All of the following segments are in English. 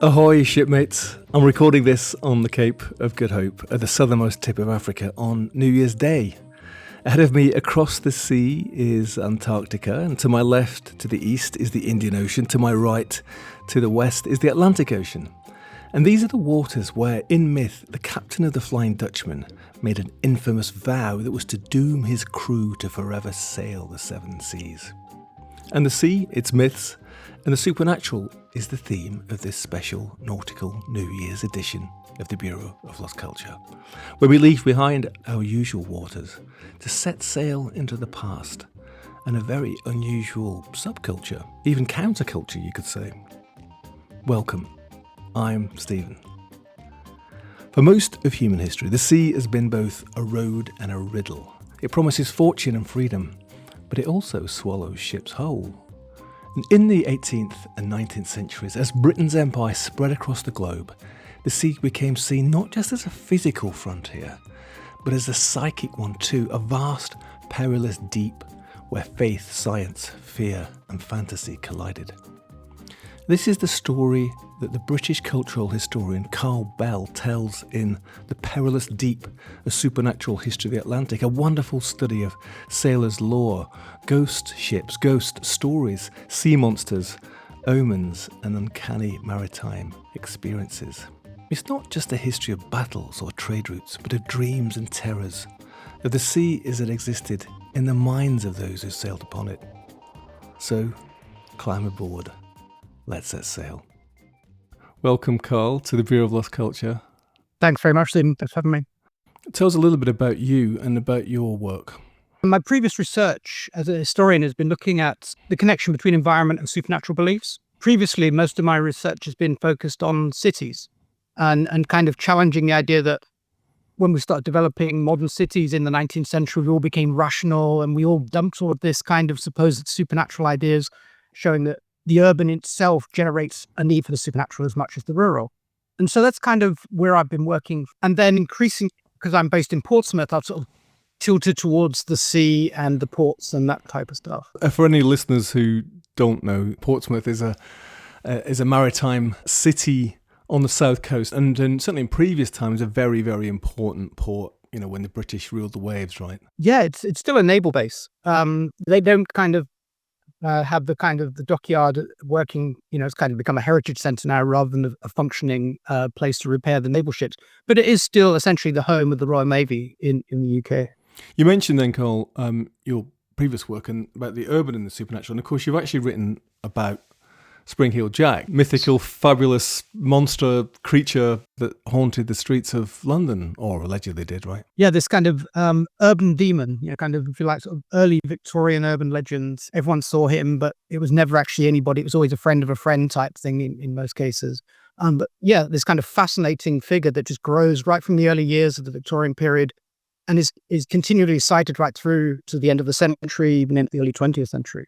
Ahoy, shipmates. I'm recording this on the Cape of Good Hope at the southernmost tip of Africa on New Year's Day. Ahead of me across the sea is Antarctica, and to my left, to the east, is the Indian Ocean. To my right, to the west, is the Atlantic Ocean. And these are the waters where, in myth, the captain of the Flying Dutchman made an infamous vow that was to doom his crew to forever sail the seven seas. And the sea, its myths, and the supernatural is the theme of this special nautical New Year's edition of the Bureau of Lost Culture, where we leave behind our usual waters to set sail into the past and a very unusual subculture, even counterculture you could say. Welcome, I'm Stephen. For most of human history, the sea has been both a road and a riddle. It promises fortune and freedom, but it also swallows ships whole. And in the 18th and 19th centuries, as Britain's empire spread across the globe, the sea became seen not just as a physical frontier, but as a psychic one too, a vast, perilous deep where faith, science, fear and fantasy collided. This is the story that the British cultural historian Karl Bell tells in The Perilous Deep, a supernatural history of the Atlantic, a wonderful study of sailors' lore, ghost ships, ghost stories, sea monsters, omens and uncanny maritime experiences. It's not just a history of battles or trade routes, but of dreams and terrors, of the sea as it existed in the minds of those who sailed upon it. So, climb aboard. Let's set sail. Welcome, Karl, to the Bureau of Lost Culture. Thanks very much, Stephen. Thanks for having me. Tell us a little bit about you and about your work. My previous research as a historian has been looking at the connection between environment and supernatural beliefs. Previously, most of my research has been focused on cities and kind of challenging the idea that when we started developing modern cities in the 19th century, we all became rational and we all dumped all of this kind of supposed supernatural ideas, showing that the urban itself generates a need for the supernatural as much as the rural. And so that's kind of where I've been working. And then increasing, because I'm based in Portsmouth, I've sort of tilted towards the sea and the ports and that type of stuff. For any listeners who don't know, Portsmouth is a maritime city on the south coast, and certainly in previous times a very, very important port, you know, when the British ruled the waves, right? Yeah, it's still a naval base. They don't kind of have the dockyard working, it's kind of become a heritage centre now rather than a functioning place to repair the naval ships. But it is still essentially the home of the Royal Navy in the UK. You mentioned then, Karl, your previous work and about the urban and the supernatural. And of course, you've actually written about Spring-Heeled Jack, mythical, fabulous monster creature that haunted the streets of London, or allegedly did, right? Yeah, this kind of urban demon, kind of, if you like, sort of early Victorian urban legends. Everyone saw him, but it was never actually anybody. It was always a friend of a friend type thing in most cases. But yeah, this kind of fascinating figure that just grows right from the early years of the Victorian period and is continually cited right through to the end of the century, even into the early 20th century.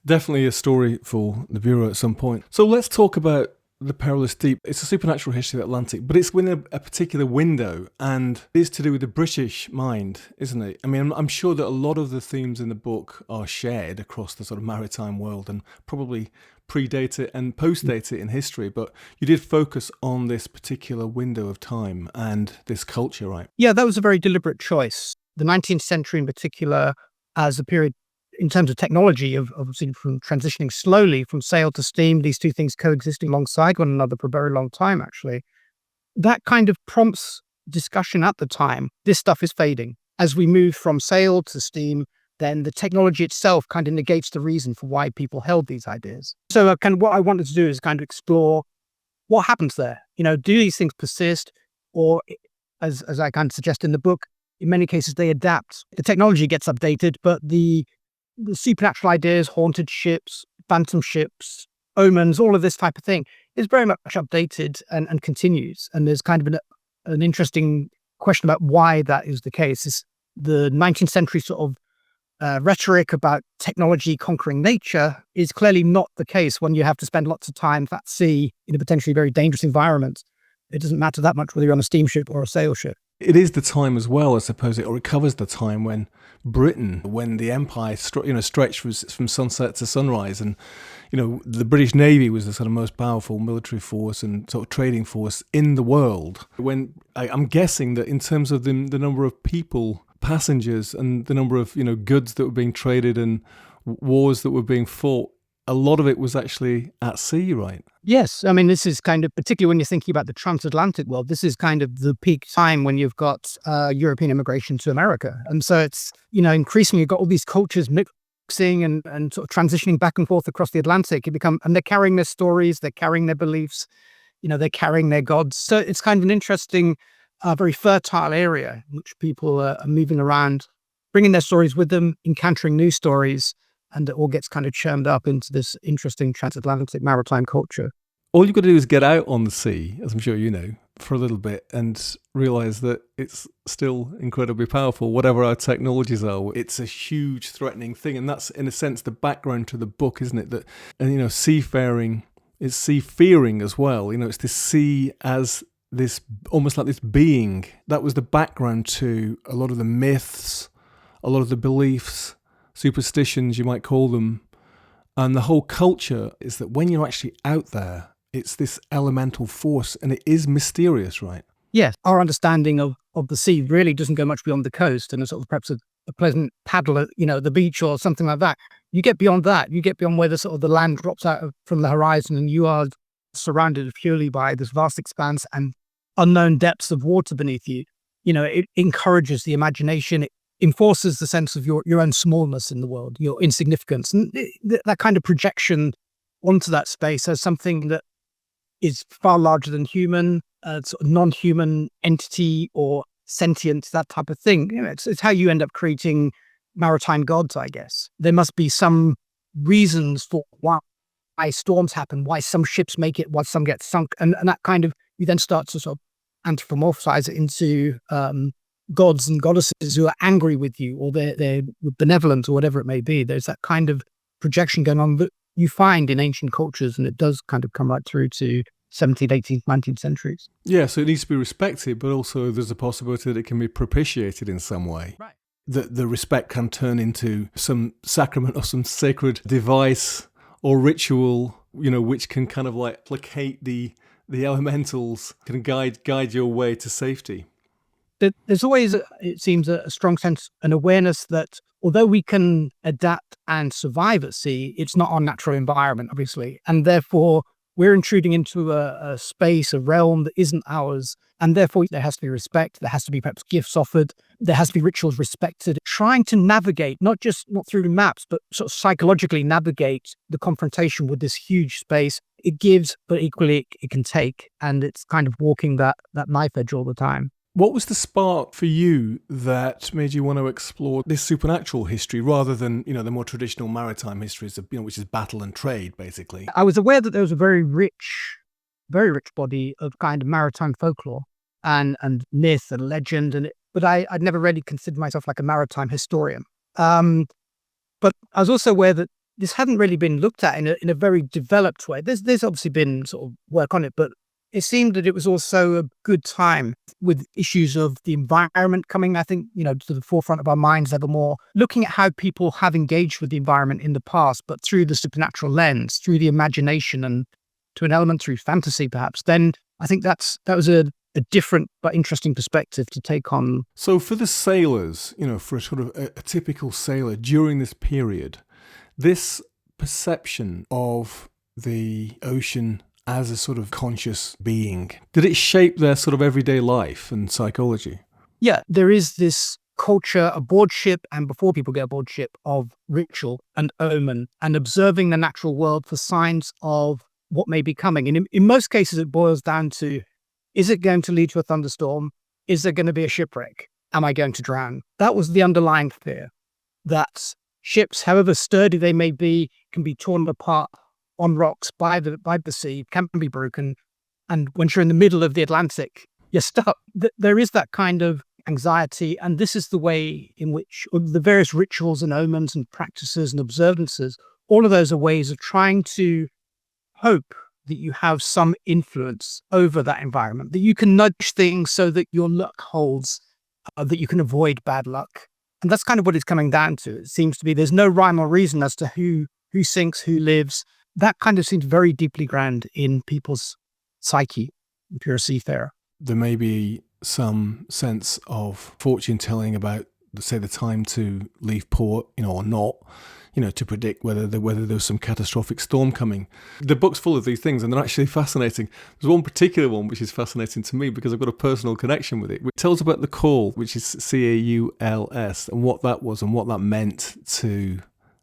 Definitely a story for the Bureau at some point. So let's talk about The Perilous Deep. It's a supernatural history of the Atlantic, but it's within a particular window, and it is to do with the British mind, isn't it? I mean, I'm sure that a lot of the themes in the book are shared across the sort of maritime world and probably predate it and post-date it in history, but you did focus on this particular window of time and this culture, right? Yeah, that was a very deliberate choice. The 19th century in particular as a period in terms of technology of obviously from transitioning slowly from sail to steam, these two things coexisting alongside one another for a very long time, actually. That kind of prompts discussion at the time. This stuff is fading. As we move from sail to steam, then the technology itself kind of negates the reason for why people held these ideas. So kind of what I wanted to do is kind of explore what happens there. Do these things persist? Or as I kind of suggest in the book, in many cases they adapt. The technology gets updated, but the supernatural ideas, haunted ships, phantom ships, omens, all of this type of thing is very much updated and continues. And there's kind of an interesting question about why that is the case. Is the 19th century sort of rhetoric about technology conquering nature is clearly not the case when you have to spend lots of time at sea in a potentially very dangerous environment. It doesn't matter that much whether you're on a steamship or a sail ship. It is the time as well, I suppose, or it covers the time when Britain, when the empire, stretched from sunset to sunrise, and the British Navy was the sort of most powerful military force and sort of trading force in the world. When I'm guessing that in terms of the number of people, passengers, and the number of goods that were being traded and wars that were being fought, a lot of it was actually at sea, right? Yes. I mean, this is kind of, particularly when you're thinking about the transatlantic world, this is kind of the peak time when you've got European immigration to America. And so it's, increasingly you've got all these cultures mixing and sort of transitioning back and forth across the Atlantic. And they're carrying their stories, they're carrying their beliefs, they're carrying their gods. So it's kind of an interesting, very fertile area in which people are moving around, bringing their stories with them, encountering new stories, and it all gets kind of churned up into this interesting transatlantic maritime culture. All you've got to do is get out on the sea, as I'm sure you know, for a little bit and realize that it's still incredibly powerful, whatever our technologies are. It's a huge threatening thing. And that's, in a sense, the background to the book, isn't it? And seafaring is seafaring as well. It's this sea as this, almost like this being. That was the background to a lot of the myths, a lot of the beliefs, superstitions, you might call them. And the whole culture is that when you're actually out there, it's this elemental force, and it is mysterious, right? Yes. Our understanding of the sea really doesn't go much beyond the coast and a sort of perhaps a pleasant paddle at, the beach or something like that. You get beyond that. You get beyond where the sort of the land drops out from the horizon and you are surrounded purely by this vast expanse and unknown depths of water beneath you. It encourages the imagination. It enforces the sense of your own smallness in the world, your insignificance. And that kind of projection onto that space as something that is far larger than human, sort of non-human entity or sentient, that type of thing. It's how you end up creating maritime gods, I guess. There must be some reasons for why storms happen, why some ships make it, why some get sunk. And that kind of, you then start to sort of anthropomorphize it into gods and goddesses who are angry with you or they're benevolent or whatever it may be. There's that kind of projection going on that you find in ancient cultures, and it does kind of come right through to 17th, 18th, 19th centuries. Yeah, so it needs to be respected, but also there's a possibility that it can be propitiated in some way. Right. That the respect can turn into some sacrament or some sacred device or ritual, which can kind of like placate the elementals, can guide your way to safety. There's always, it seems, a strong sense, an awareness that although we can adapt and survive at sea, it's not our natural environment, obviously. And therefore, we're intruding into a space, a realm that isn't ours. And therefore, there has to be respect. There has to be perhaps gifts offered. There has to be rituals respected. Trying to navigate, not through maps, but sort of psychologically navigate the confrontation with this huge space. It gives, but equally it can take. And it's kind of walking that knife edge all the time. What was the spark for you that made you want to explore this supernatural history rather than, the more traditional maritime histories, which is battle and trade, basically? I was aware that there was a very rich body of kind of maritime folklore and myth and legend, but I'd never really considered myself like a maritime historian. But I was also aware that this hadn't really been looked at in a very developed way. There's obviously been sort of work on it, but it seemed that it was also a good time with issues of the environment coming, I think, to the forefront of our minds ever more, looking at how people have engaged with the environment in the past, but through the supernatural lens, through the imagination and to an element through fantasy, perhaps. Then I think that was a different but interesting perspective to take on. So for the sailors, for a sort of a typical sailor during this period, this perception of the ocean as a sort of conscious being, did it shape their sort of everyday life and psychology? Yeah, there is this culture aboard ship and before people get aboard ship of ritual and omen and observing the natural world for signs of what may be coming. And in most cases, it boils down to, is it going to lead to a thunderstorm? Is there going to be a shipwreck? Am I going to drown? That was the underlying fear, that ships, however sturdy they may be, can be torn apart on rocks by the sea, can be broken. And when you're in the middle of the Atlantic, you're stuck. There is that kind of anxiety. And this is the way in which the various rituals and omens and practices and observances, all of those are ways of trying to hope that you have some influence over that environment, that you can nudge things so that your luck holds, that you can avoid bad luck. And that's kind of what it's coming down to. It seems to be there's no rhyme or reason as to who sinks, who lives. That kind of seems very deeply grounded in people's psyche, if you're a seafarer. There may be some sense of fortune telling about, say, the time to leave port, or not, to predict whether there's some catastrophic storm coming. The book's full of these things, and they're actually fascinating. There's one particular one which is fascinating to me because I've got a personal connection with it. It tells about the call, which is Cauls, and what that was and what that meant to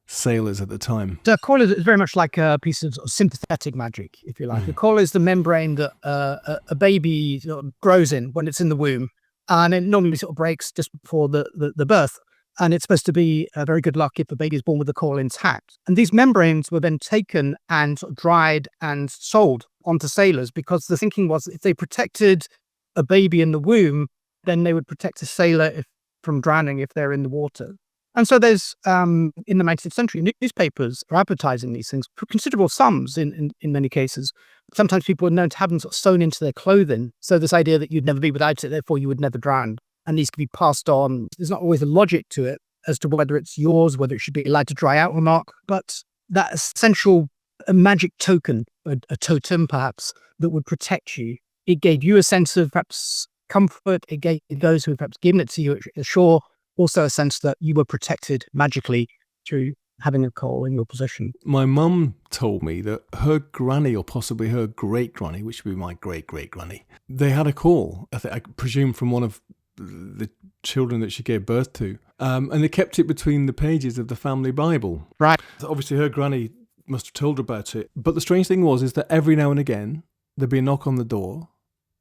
sailors at the time. The coil is very much like a piece of, sort of sympathetic magic, if you like. The coil is the membrane that a baby sort of grows in when it's in the womb, and it normally sort of breaks just before the birth. And it's supposed to be very good luck if a baby is born with the coil intact. And these membranes were then taken and sort of dried and sold onto sailors, because the thinking was if they protected a baby in the womb, then they would protect a sailor from drowning if they're in the water. And so there's, in the 19th century, newspapers are advertising these things for considerable sums in many cases. Sometimes people are known to have them sort of sewn into their clothing. So this idea that you'd never be without it, therefore you would never drown. And these can be passed on. There's not always a logic to it as to whether it's yours, whether it should be allowed to dry out or not. But that essential magic token, a totem perhaps, that would protect you, it gave you a sense of perhaps comfort. It gave those who had perhaps given it to you ashore also a sense that you were protected magically through having a coal in your possession. My mum told me that her granny, or possibly her great-granny, which would be my great-great-granny, they had a coal, I presume from one of the children that she gave birth to, and they kept it between the pages of the family Bible. Right. Obviously her granny must have told her about it, but the strange thing is that every now and again there'd be a knock on the door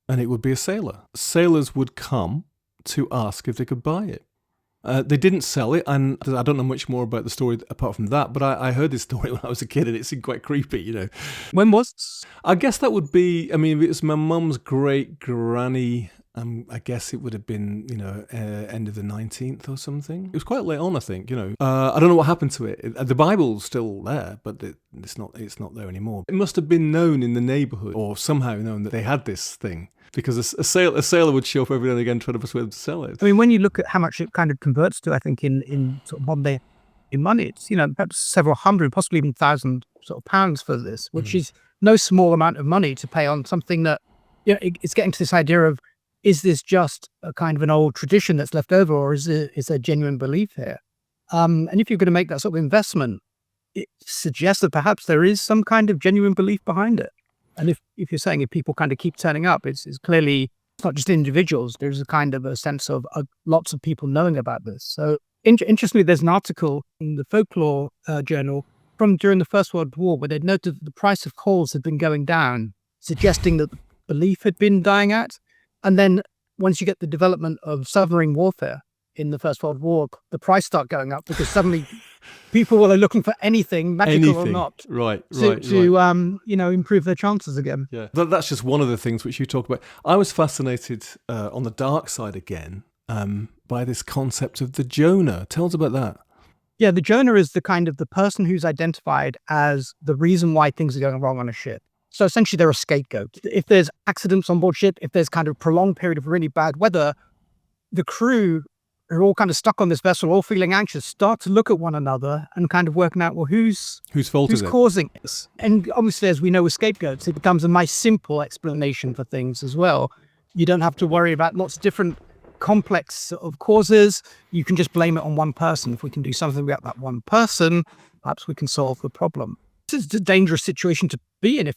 and it would be a sailor. Sailors would come to ask if they could buy it. They didn't sell it, and I don't know much more about the story apart from that, but I heard this story when I was a kid and it seemed quite creepy, When was this? I guess that would be, if it was my mum's great-granny, I guess it would have been, end of the 19th or something. It was quite late on, I think, I don't know what happened to it. The Bible's still there, but it's not there anymore. It must have been known in the neighbourhood, or somehow known that they had this thing. Because a sailor would show up every now and again trying to persuade them to sell it. When you look at how much it kind of converts to, I think in sort of modern day in money, it's perhaps several hundred, possibly even thousand sort of pounds for this, which is no small amount of money to pay on something that it's getting to this idea of, is this just a kind of an old tradition that's left over, or is there genuine belief here? And if you're going to make that sort of investment, it suggests that perhaps there is some kind of genuine belief behind it. And if you're saying if people kind of keep turning up, it's clearly, it's not just individuals. There's a kind of a sense of lots of people knowing about this. So interestingly, there's an article in the Folklore Journal from during the First World War where they'd noted that the price of coals had been going down, suggesting that belief had been dying out. And then once you get the development of submarine warfare in the First World War, the price start going up because suddenly people are looking for anything, magical or not, to improve their chances again. Yeah, that's just one of the things which you talk about. I was fascinated on the dark side again by this concept of the Jonah. Tell us about that. Yeah, the Jonah is the kind of the person who's identified as the reason why things are going wrong on a ship. So essentially, they're a scapegoat. If there's accidents on board ship, if there's kind of a prolonged period of really bad weather, the crew are all kind of stuck on this vessel, all feeling anxious, start to look at one another and kind of working out, well, whose fault is it? Who's causing this? And obviously, as we know with scapegoats, it becomes a nice, simple explanation for things as well. You don't have to worry about lots of different complex sort of causes. You can just blame it on one person. If we can do something about that one person, perhaps we can solve the problem. This is a dangerous situation to be in if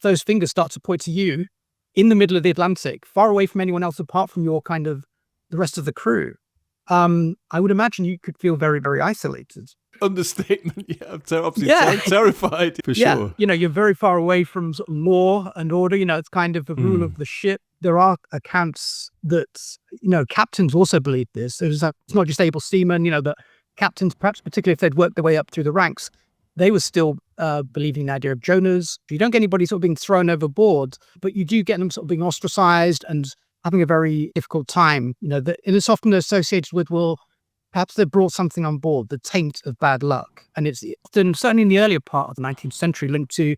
those fingers start to point to you in the middle of the Atlantic, far away from anyone else apart from your kind of the rest of the crew. I would imagine you could feel very, very isolated. Understatement. Yeah, I'm terrified for sure. You're very far away from sort of law and order. It's kind of the rule of the ship. There are accounts that, captains also believe this. It's not just able seamen, that captains, perhaps particularly if they'd worked their way up through the ranks, they were still believing the idea of Jonahs. You don't get anybody sort of being thrown overboard, but you do get them sort of being ostracized and having a very difficult time. And it's often associated with, well, perhaps they brought something on board, the taint of bad luck. And it's often, certainly in the earlier part of the 19th century, linked to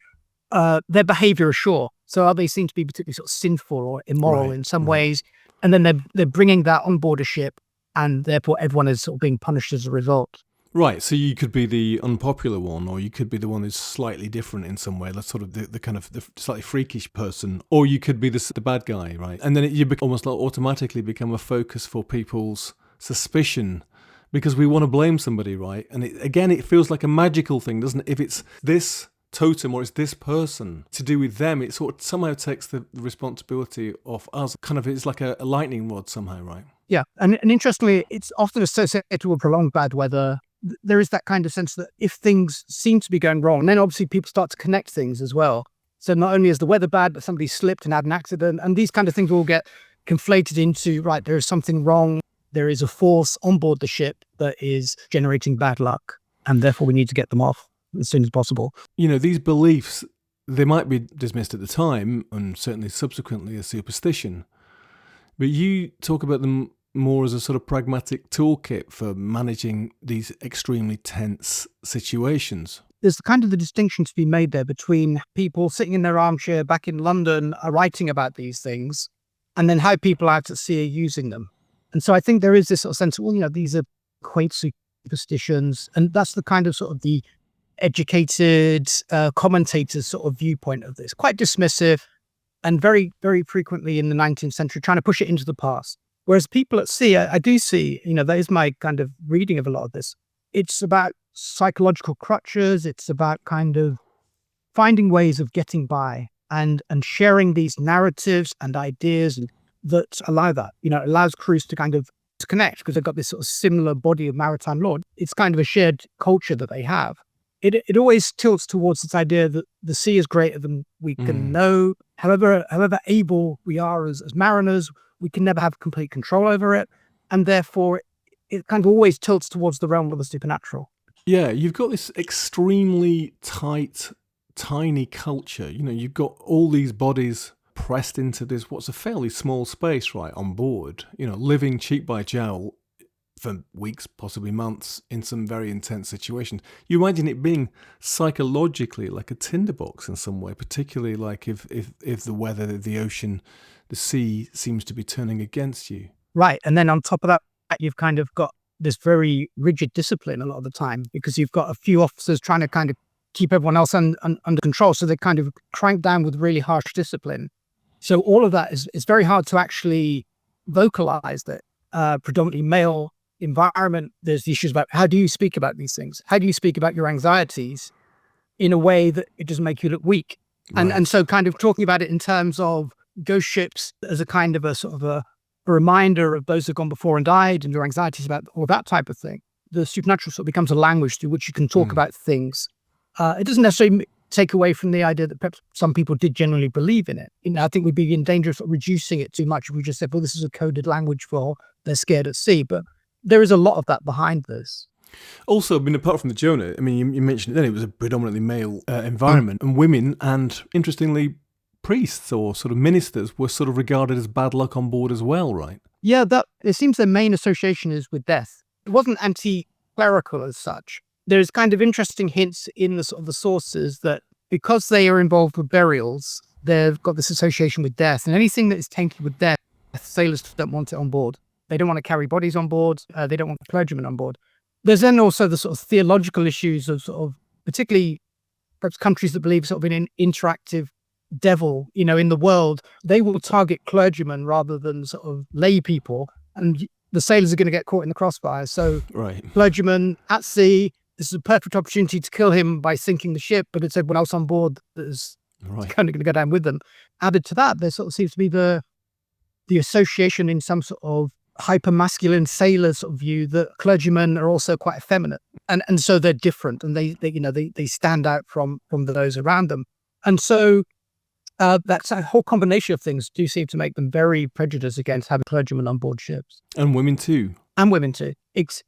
their behavior ashore. So they seem to be particularly sort of sinful or immoral in some ways. And then they're bringing that on board a ship, and therefore everyone is sort of being punished as a result. Right, so you could be the unpopular one, or you could be the one who's slightly different in some way. That's sort of the kind of the slightly freakish person, or you could be the bad guy, right? And then you almost like automatically become a focus for people's suspicion, because we want to blame somebody, right? And it feels like a magical thing, doesn't it? If it's this totem or it's this person to do with them, it sort of somehow takes the responsibility off us. Kind of, it's like a lightning rod somehow, right? Yeah, and interestingly, it's often associated with prolonged bad weather. There is that kind of sense that if things seem to be going wrong, then obviously people start to connect things as well. So not only is the weather bad, but somebody slipped and had an accident, and these kind of things all get conflated into, right, there is something wrong. There is a force on board the ship that is generating bad luck, and therefore we need to get them off as soon as possible. You know, these beliefs, they might be dismissed at the time and certainly subsequently as superstition, but you talk about them more as a sort of pragmatic toolkit for managing these extremely tense situations. There's kind of the distinction to be made there between people sitting in their armchair back in London are writing about these things, and then how people out at sea are using them. And so I think there is this sort of sense of, well, you know, these are quaint superstitions, and that's the kind of sort of the educated commentators sort of viewpoint of this, quite dismissive, and very, very frequently in the 19th century trying to push it into the past. Whereas people at sea, I do see, you know, that is my kind of reading of a lot of this. It's about psychological crutches. It's about kind of finding ways of getting by and sharing these narratives and ideas that allow that. You know, it allows crews to kind of to connect because they've got this sort of similar body of maritime law. It's kind of a shared culture that they have. It always tilts towards this idea that the sea is greater than we can know. However able we are as mariners, we can never have complete control over it. And therefore, it kind of always tilts towards the realm of the supernatural. Yeah, you've got this extremely tight, tiny culture. You know, you've got all these bodies pressed into this, what's a fairly small space, right, on board, you know, living cheek by jowl for weeks, possibly months, in some very intense situations. You imagine it being psychologically like a tinderbox in some way, particularly like if the weather, the ocean, the sea seems to be turning against you. Right. And then on top of that, you've kind of got this very rigid discipline a lot of the time because you've got a few officers trying to kind of keep everyone else under control. So they kind of crank down with really harsh discipline. So all of that is very hard to actually vocalize that predominantly male environment. There's the issues about how do you speak about these things? How do you speak about your anxieties in a way that it doesn't make you look weak? Right. And so kind of talking about it in terms of ghost ships as a kind of a sort of a reminder of those who've gone before and died and your anxieties about all that type of thing. The supernatural sort of becomes a language through which you can talk about things. It doesn't necessarily take away from the idea that perhaps some people did generally believe in it. You know, I think we'd be in danger of reducing it too much if we just said, well, this is a coded language for they're scared at sea. But there is a lot of that behind this. Also, I mean, apart from the Jonah, I mean, you mentioned it then, it was a predominantly male environment, and women and, interestingly, priests or sort of ministers were sort of regarded as bad luck on board as well, right? Yeah, it seems their main association is with death. It wasn't anti-clerical as such. There's kind of interesting hints in the sort of the sources that because they are involved with burials, they've got this association with death. And anything that is tainted with death, sailors don't want it on board. They don't want to carry bodies on board. They don't want clergymen on board. There's then also the sort of theological issues of sort of particularly perhaps countries that believe sort of in an interactive devil, you know, in the world. They will target clergymen rather than sort of lay people. And the sailors are going to get caught in the crossfire. So right. Clergyman at sea, this is a perfect opportunity to kill him by sinking the ship, but it's everyone else on board that is kind of going to go down with them. Added to that, there sort of seems to be the association in some sort of hyper-masculine sailor sort of view that clergymen are also quite effeminate. And so they're different and they stand out from those around them. And so that's a whole combination of things do seem to make them very prejudiced against having clergymen on board ships. And women too. It's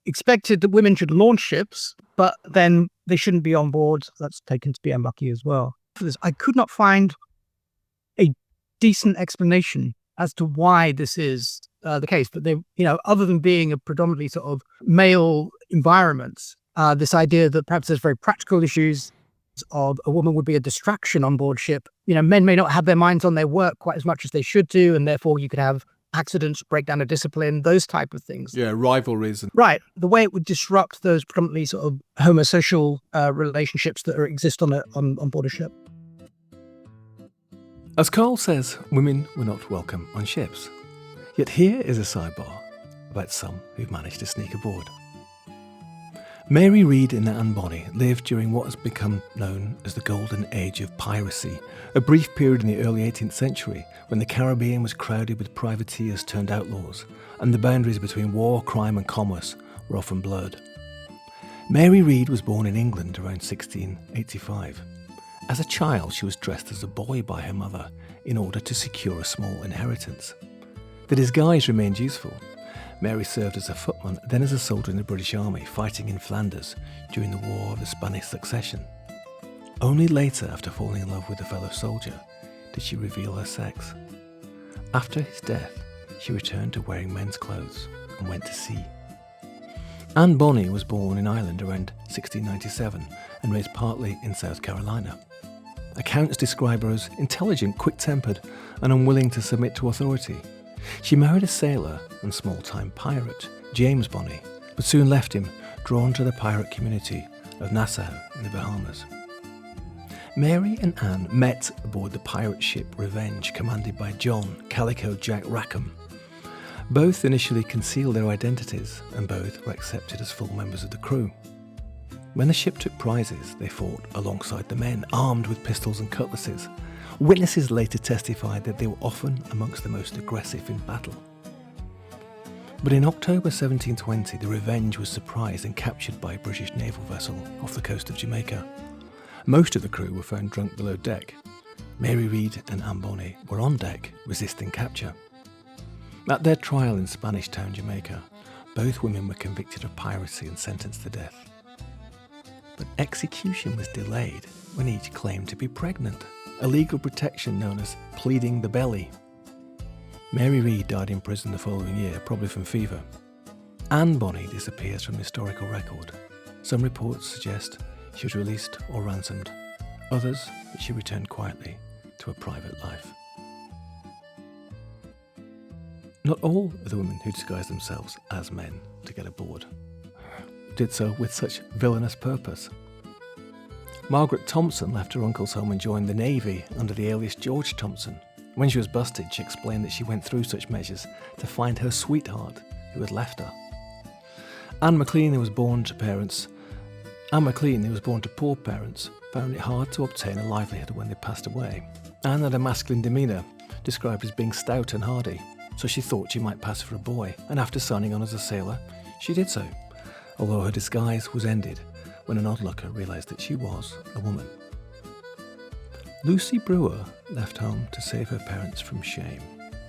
expected that women should launch ships, but then they shouldn't be on board. That's taken to be unlucky as well. For this, I could not find a decent explanation as to why this is the case. But they, you know, other than being a predominantly sort of male environment, this idea that perhaps there's very practical issues of a woman would be a distraction on board ship. Men may not have their minds on their work quite as much as they should do, and therefore you could have accidents, breakdown of discipline, those type of things. Yeah, rivalries. Right. The way it would disrupt those predominantly sort of homosocial relationships that exist on board a ship. As Karl says, women were not welcome on ships. Yet here is a sidebar about some who've managed to sneak aboard. Mary Read and Anne Bonny lived during what has become known as the Golden Age of Piracy, a brief period in the early 18th century when the Caribbean was crowded with privateers turned outlaws, and the boundaries between war, crime and commerce were often blurred. Mary Read was born in England around 1685. As a child, she was dressed as a boy by her mother in order to secure a small inheritance. The disguise remained useful. Mary served as a footman, then as a soldier in the British Army, fighting in Flanders during the War of the Spanish Succession. Only later, after falling in love with a fellow soldier, did she reveal her sex. After his death, she returned to wearing men's clothes and went to sea. Anne Bonny was born in Ireland around 1697 and raised partly in South Carolina. Accounts describe her as intelligent, quick-tempered, and unwilling to submit to authority. She married a sailor and small-time pirate, James Bonny, but soon left him, drawn to the pirate community of Nassau in the Bahamas. Mary and Anne met aboard the pirate ship Revenge, commanded by John Calico Jack Rackham. Both initially concealed their identities, and both were accepted as full members of the crew. When the ship took prizes, they fought alongside the men, armed with pistols and cutlasses. Witnesses later testified that they were often amongst the most aggressive in battle. But in October 1720, the Revenge was surprised and captured by a British naval vessel off the coast of Jamaica. Most of the crew were found drunk below deck. Mary Read and Anne Bonny were on deck, resisting capture. At their trial in Spanish Town, Jamaica, both women were convicted of piracy and sentenced to death. But execution was delayed when each claimed to be pregnant, a legal protection known as pleading the belly. Mary Read died in prison the following year, probably from fever. Anne Bonny disappears from historical record. Some reports suggest she was released or ransomed, others that she returned quietly to a private life. Not all of the women who disguised themselves as men to get aboard did so with such villainous purpose. Margaret Thompson left her uncle's home and joined the Navy under the alias George Thompson. When she was busted, she explained that she went through such measures to find her sweetheart who had left her. Anne McLean, who was born to poor parents, found it hard to obtain a livelihood when they passed away. Anne had a masculine demeanour, described as being stout and hardy, so she thought she might pass for a boy, and after signing on as a sailor, she did so, although her disguise was ended when an onlooker realised that she was a woman. Lucy Brewer left home to save her parents from shame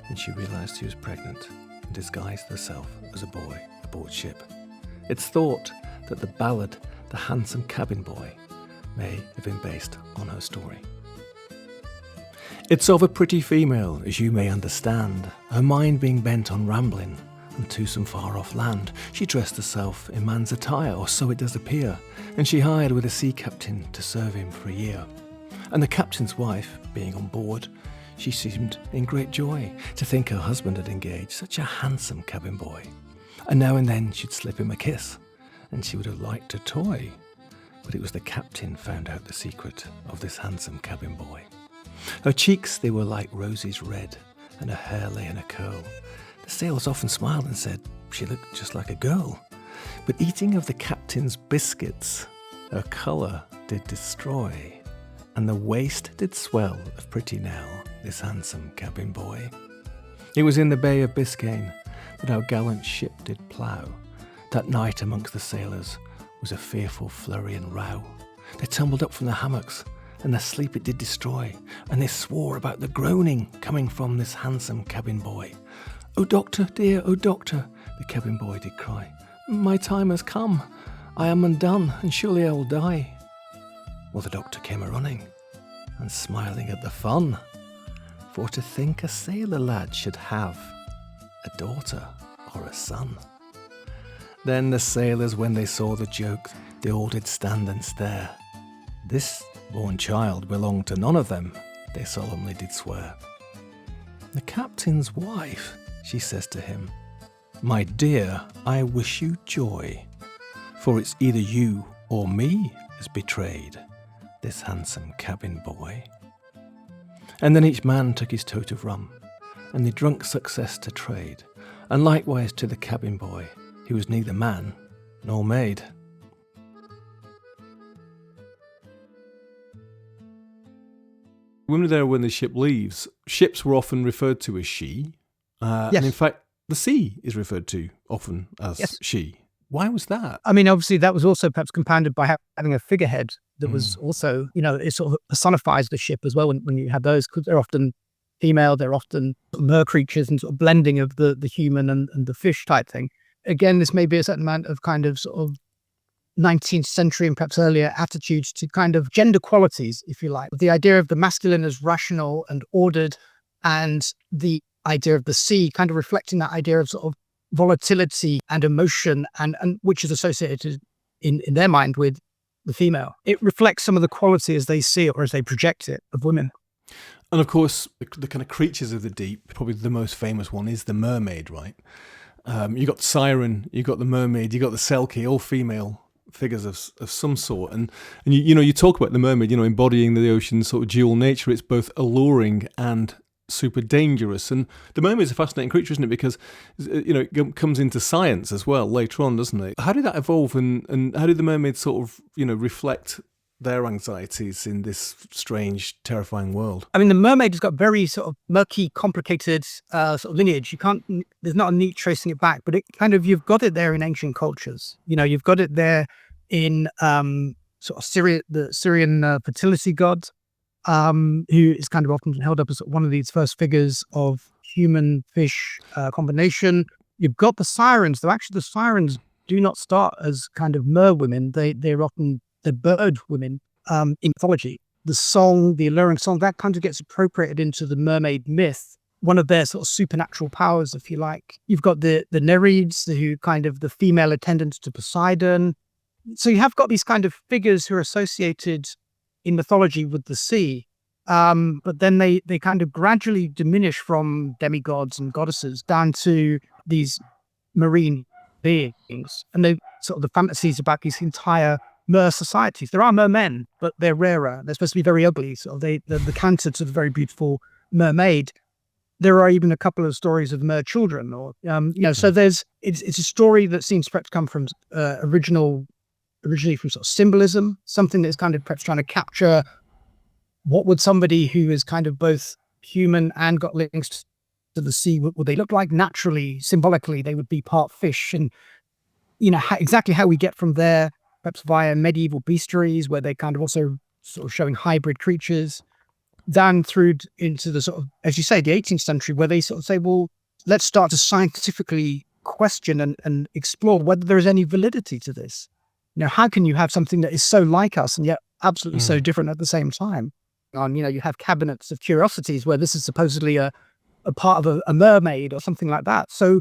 when she realised she was pregnant and disguised herself as a boy aboard ship. It's thought that the ballad The Handsome Cabin Boy may have been based on her story. It's of a pretty female, as you may understand, her mind being bent on rambling and to some far-off land. She dressed herself in man's attire, or so it does appear, and she hired with a sea captain to serve him for a year. And the captain's wife, being on board, she seemed in great joy to think her husband had engaged such a handsome cabin boy. And now and then she'd slip him a kiss, and she would have liked a toy. But it was the captain found out the secret of this handsome cabin boy. Her cheeks, they were like roses red, and her hair lay in a curl. The sailors often smiled and said she looked just like a girl. But eating of the captain's biscuits, her colour did destroy, and the waist did swell of pretty Nell, this handsome cabin boy. It was in the Bay of Biscayne that our gallant ship did plough. That night amongst the sailors was a fearful flurry and row. They tumbled up from the hammocks, and their sleep it did destroy, and they swore about the groaning coming from this handsome cabin boy. "Oh doctor, dear, oh doctor," the cabin boy did cry, "my time has come. I am undone, and surely I will die." Well, the doctor came a-running, and smiling at the fun, for to think a sailor lad should have a daughter or a son. Then the sailors, when they saw the joke, they all did stand and stare. This Born child belonged to none of them, they solemnly did swear. The captain's wife, she says to him, my dear, I wish you joy, for it's either you or me has betrayed this handsome cabin boy. And then each man took his tote of rum, and they drunk success to trade, and likewise to the cabin boy, who was neither man nor maid. When we're there when the ship leaves, ships were often referred to as she, Yes. and in fact, the sea is referred to often as Yes. she. Why was that? I mean, obviously, that was also perhaps compounded by having a figurehead that was also, it sort of personifies the ship as well when you have those, because they're often female, they're often mer creatures and sort of blending of the human and the fish type thing. Again, this may be a certain amount of kind of sort of 19th century and perhaps earlier attitudes to kind of gender qualities, if you like. The idea of the masculine as rational and ordered, and the idea of the sea kind of reflecting that idea of sort of volatility and emotion, and which is associated in their mind with the female. It reflects some of the quality as they see it or as they project it of women. And of course, the kind of creatures of the deep, probably the most famous one is the mermaid, right? You got the siren, you got the mermaid, you got the selkie, all female figures of some sort. And you talk about the mermaid, embodying the ocean's sort of dual nature. It's both alluring and super dangerous. And the mermaid's a fascinating creature, isn't it? Because, it comes into science as well later on, doesn't it? How did that evolve, and how did the mermaids sort of, reflect their anxieties in this strange, terrifying world? I mean, the mermaid has got very sort of murky, complicated sort of lineage. There's not a neat tracing it back, but it kind of, you've got it there in ancient cultures. You've got it there in sort of the Syrian fertility god, who is kind of often held up as one of these first figures of human-fish combination. You've got the sirens, though actually the sirens do not start as kind of mer women. They're often the bird women in mythology. The song, the alluring song, that kind of gets appropriated into the mermaid myth, one of their sort of supernatural powers, if you like. You've got the Nereids, who kind of the female attendants to Poseidon. So you have got these kind of figures who are associated in mythology with the sea, but then they kind of gradually diminish from demigods and goddesses down to these marine beings, and they sort of the fantasies about these entire mer societies. There are mermen, but they're rarer. They're supposed to be very ugly. So the counter to the very beautiful mermaid. There are even a couple of stories of mer children, or so it's a story that seems perhaps to come from originally from sort of symbolism, something that's kind of perhaps trying to capture what would somebody who is kind of both human and got links to the sea, what would they look like naturally, symbolically? They would be part fish, and exactly how we get from there, perhaps via medieval bestiaries, where they kind of also sort of showing hybrid creatures, down through into the sort of, as you say, the 18th century, where they sort of say, well, let's start to scientifically question and explore whether there is any validity to this. How can you have something that is so like us and yet absolutely so different at the same time? And, you have cabinets of curiosities where this is supposedly a part of a mermaid or something like that. So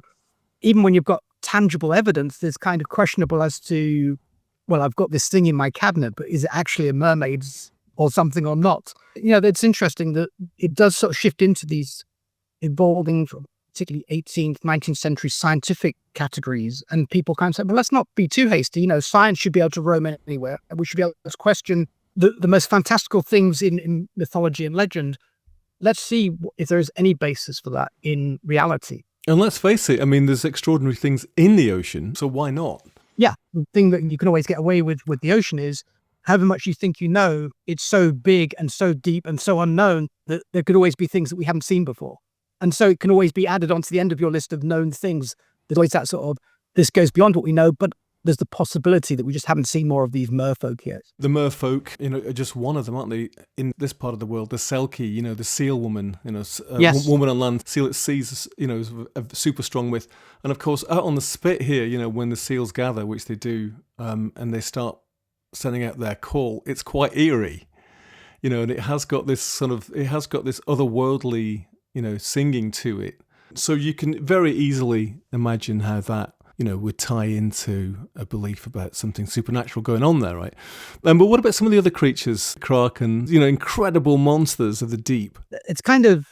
even when you've got tangible evidence, there's kind of questionable as to, well, I've got this thing in my cabinet, but is it actually a mermaid or something or not? It's interesting that it does sort of shift into these evolving from particularly 18th, 19th century scientific categories. And people kind of say, well, let's not be too hasty. Science should be able to roam anywhere. We should be able to question the most fantastical things in mythology and legend. Let's see if there is any basis for that in reality. And let's face it, I mean, there's extraordinary things in the ocean, so why not? Yeah, the thing that you can always get away with the ocean is however much you think it's so big and so deep and so unknown that there could always be things that we haven't seen before. And so it can always be added onto the end of your list of known things. There's always that sort of, this goes beyond what we know, but there's the possibility that we just haven't seen more of these merfolk yet. The merfolk, are just one of them, aren't they? In this part of the world, the selkie, the seal woman, Yes. Woman on land, seal at sea, is a super strong myth. And of course, out on the spit here, when the seals gather, which they do, and they start sending out their call, it's quite eerie, and it has got this otherworldly, singing to it. So you can very easily imagine how that would tie into a belief about something supernatural going on there, right? But what about some of the other creatures, kraken, incredible monsters of the deep? It's kind of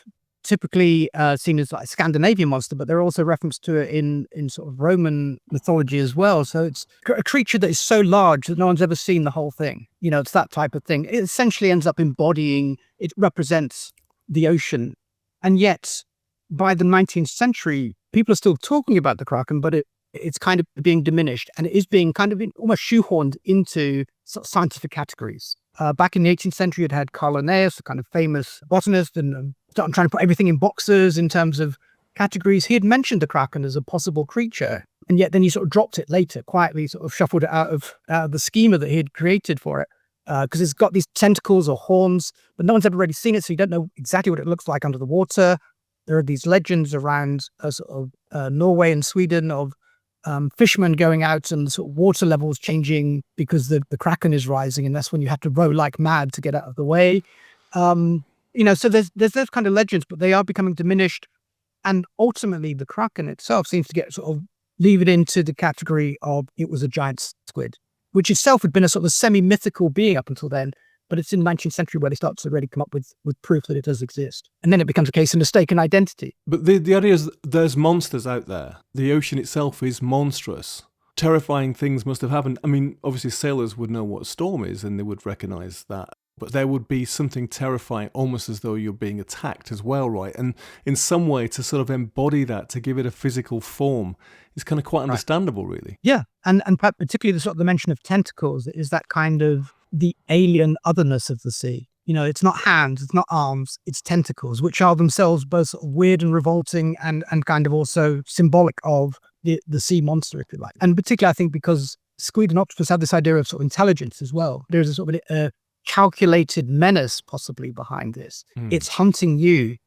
typically seen as like a Scandinavian monster, but there are also references to it in sort of Roman mythology as well. So it's a creature that is so large that no one's ever seen the whole thing. It's that type of thing. It essentially ends up it represents the ocean. And yet, by the 19th century, people are still talking about the kraken, but it's kind of being diminished, and it is being kind of almost shoehorned into sort of scientific categories. Back in the 18th century, it had Karl Bell, the kind of famous botanist, and I'm trying to put everything in boxes in terms of categories. He had mentioned the kraken as a possible creature, and yet then he sort of dropped it later, quietly sort of shuffled it out of the schema that he had created for it, because it's got these tentacles or horns, but no one's ever really seen it, so you don't know exactly what it looks like under the water. There are these legends around sort of Norway and Sweden of fishermen going out and sort of water levels changing because the kraken is rising, and that's when you have to row like mad to get out of the way. So there's those kind of legends, but they are becoming diminished, and ultimately the kraken itself seems to get sort of levered into the category of it was a giant squid, which itself had been a sort of semi-mythical being up until then. But it's in the 19th century where they start to really come up with proof that it does exist. And then it becomes a case of mistaken identity. But the idea is there's monsters out there. The ocean itself is monstrous. Terrifying things must have happened. I mean, obviously sailors would know what a storm is and they would recognize that. But there would be something terrifying, almost as though you're being attacked as well, right? And in some way, to sort of embody that, to give it a physical form, is kind of quite understandable, really. Yeah, and particularly the sort of the mention of tentacles is that kind of the alien otherness of the sea. It's not hands, it's not arms, it's tentacles, which are themselves both sort of weird and revolting and kind of also symbolic of the sea monster, if you like. And particularly, I think, because squid and octopus have this idea of sort of intelligence as well. There's a sort of a calculated menace possibly behind this. It's hunting you,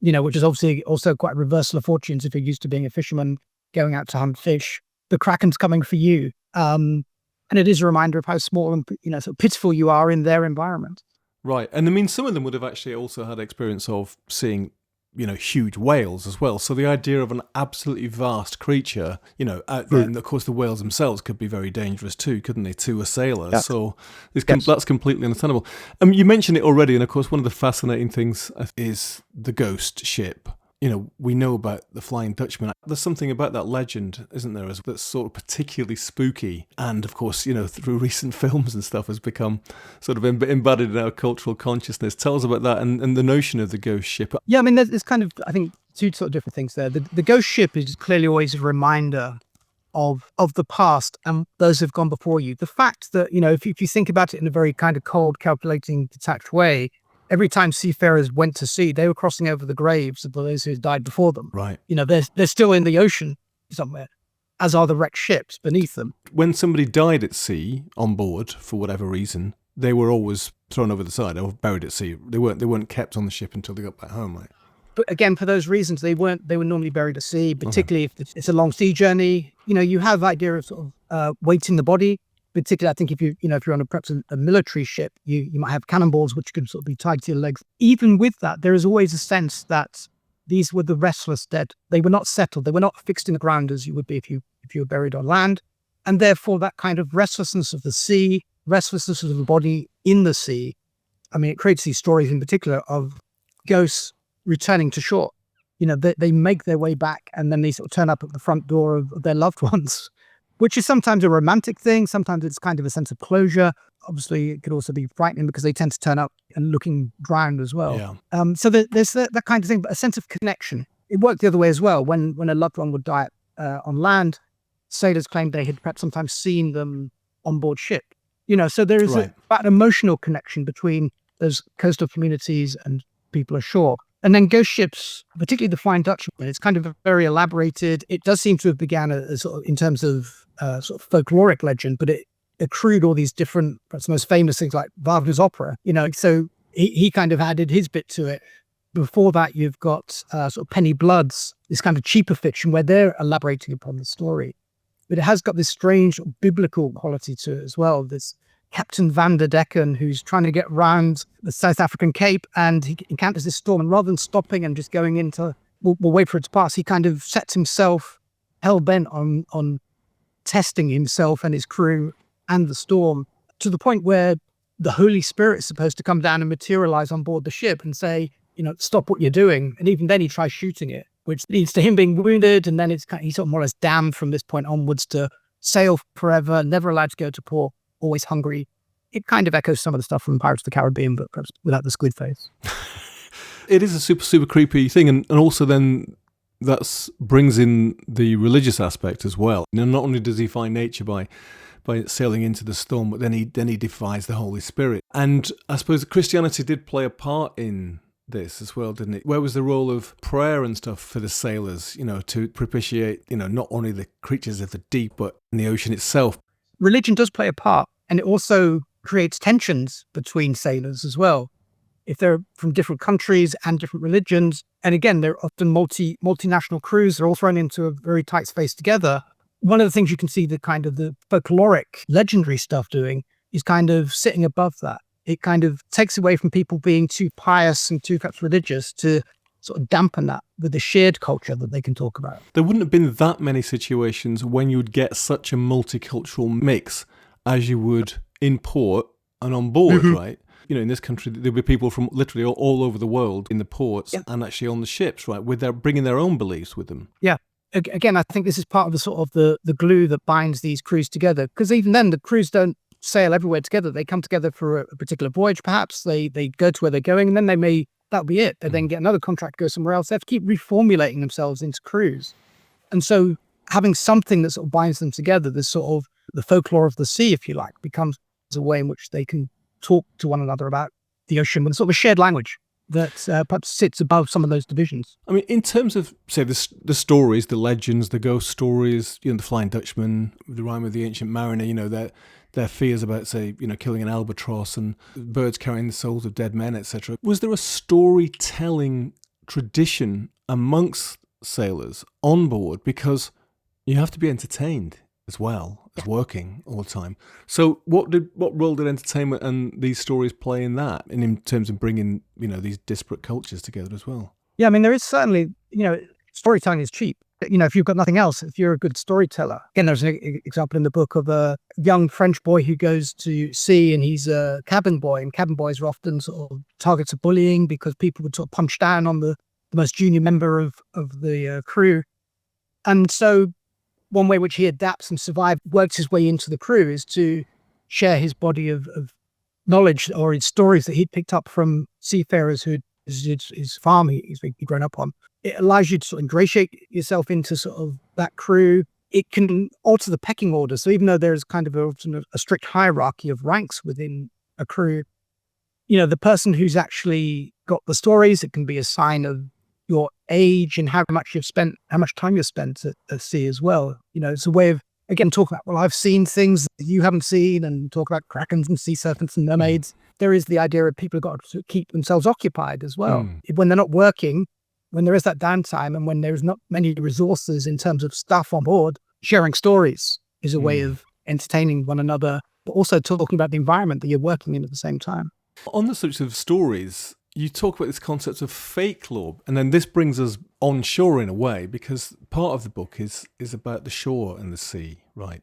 which is obviously also quite a reversal of fortunes if you're used to being a fisherman going out to hunt fish. The kraken's coming for you. And it is a reminder of how small and sort of pitiful you are in their environment. Right. And I mean, some of them would have actually also had experience of seeing, huge whales as well. So the idea of an absolutely vast creature, out there, and of course the whales themselves could be very dangerous too, couldn't they, to a sailor? Yeah. So that's completely understandable. You mentioned it already, and of course one of the fascinating things is the ghost ship. We know about the Flying Dutchman. There's something about that legend, isn't there, that's sort of particularly spooky. And of course, through recent films and stuff has become sort of embedded in our cultural consciousness. Tell us about that and the notion of the ghost ship. Yeah, I mean, there's kind of, I think, two sort of different things there. The ghost ship is clearly always a reminder of the past and those who've gone before you. The fact that, if you think about it in a very kind of cold, calculating, detached way, every time seafarers went to sea, they were crossing over the graves of those who had died before them. Right. They're still in the ocean somewhere, as are the wrecked ships beneath them. When somebody died at sea on board for whatever reason, they were always thrown over the side or buried at sea. They weren't kept on the ship until they got back home, right? But again, for those reasons, they were normally buried at sea, particularly if it's a long sea journey. You have the idea of sort of weighting the body. Particularly, I think if you're on perhaps a military ship, you might have cannonballs which can sort of be tied to your legs. Even with that, there is always a sense that these were the restless dead. They were not settled. They were not fixed in the ground as you would be if you were buried on land. And therefore, that kind of restlessness of the sea, restlessness of the body in the sea, I mean, it creates these stories in particular of ghosts returning to shore. They make their way back and then they sort of turn up at the front door of their loved ones, which is sometimes a romantic thing. Sometimes it's kind of a sense of closure. Obviously, it could also be frightening because they tend to turn up and looking drowned as well. Yeah. So there's that kind of thing, but a sense of connection. It worked the other way as well. When a loved one would die on land, sailors claimed they had perhaps sometimes seen them on board ship. So there is an emotional connection between those coastal communities and people ashore. And then ghost ships, particularly the Flying Dutchman, it's kind of very elaborated. It does seem to have began as sort of in terms of sort of folkloric legend, but it accrued all these different, perhaps the most famous things like Wagner's opera, so he kind of added his bit to it. Before that, you've got sort of Penny Bloods, this kind of cheaper fiction where they're elaborating upon the story. But it has got this strange biblical quality to it as well. This Captain Van der Decken, who's trying to get round the South African Cape, and he encounters this storm, and rather than stopping and just going into, we'll wait for it to pass, he kind of sets himself hell-bent on testing himself and his crew and the storm, to the point where the Holy Spirit is supposed to come down and materialize on board the ship and say, stop what you're doing. And even then he tries shooting it, which leads to him being wounded. And then he's sort of more or less damned from this point onwards to sail forever, never allowed to go to port, always hungry. It kind of echoes some of the stuff from Pirates of the Caribbean, but perhaps without the squid face. It is a super, super creepy thing. And also then that brings in the religious aspect as well. Not only does he find nature by sailing into the storm, but then he defies the Holy Spirit. And I suppose Christianity did play a part in this as well, didn't it? Where was the role of prayer and stuff for the sailors, to propitiate, not only the creatures of the deep, but in the ocean itself? Religion does play a part, and it also creates tensions between sailors as well. If they're from different countries and different religions, and again, they're often multinational crews, they're all thrown into a very tight space together. One of the things you can see the kind of the folkloric, legendary stuff doing is kind of sitting above that. It kind of takes away from people being too pious and too perhaps religious to sort of dampen that with the shared culture that they can talk about. There wouldn't have been that many situations when you would get such a multicultural mix as you would in port and on board, right? In this country, there'll be people from literally all over the world in the ports and actually on the ships, right? Bringing their own beliefs with them. Yeah. Again, I think this is part of the sort of the glue that binds these crews together. Because even then, the crews don't sail everywhere together. They come together for a particular voyage, perhaps. They go to where they're going, and then that'll be it. They then get another contract, go somewhere else. They have to keep reformulating themselves into crews. And so having something that sort of binds them together, this sort of the folklore of the sea, if you like, becomes a way in which they can talk to one another about the ocean with sort of a shared language that perhaps sits above some of those divisions. I mean, in terms of, say, the stories, the legends, the ghost stories, the Flying Dutchman, the Rime of the Ancient Mariner, their fears about, say, killing an albatross and birds carrying the souls of dead men, etc. Was there a storytelling tradition amongst sailors on board? Because you have to be entertained as well as working all the time. So what role did entertainment and these stories play in that, and in terms of bringing, these disparate cultures together as well? Yeah, I mean, there is certainly, storytelling is cheap. If you've got nothing else, if you're a good storyteller. Again, there's an example in the book of a young French boy who goes to sea, and he's a cabin boy, and cabin boys are often sort of targets of bullying because people would sort of punch down on the most junior member of the crew. And so one way which he adapts and survives, works his way into the crew, is to share his body of knowledge or his stories that he'd picked up from seafarers who his farm he'd grown up on. It allows you to sort of ingratiate yourself into sort of that crew. It can alter the pecking order. So even though there's kind of a strict hierarchy of ranks within a crew, the person who's actually got the stories, it can be a sign of your age and how much time you've spent at sea as well. It's a way of, again, talking about, well, I've seen things that you haven't seen, and talk about krakens and sea serpents and mermaids. There is the idea of people have got to keep themselves occupied as well. When they're not working, when there is that downtime, and when there's not many resources in terms of stuff on board, sharing stories is a way of entertaining one another, but also talking about the environment that you're working in at the same time. On the subject of stories, you talk about this concept of fake lore, and then this brings us onshore in a way, because part of the book is about the shore and the sea, right?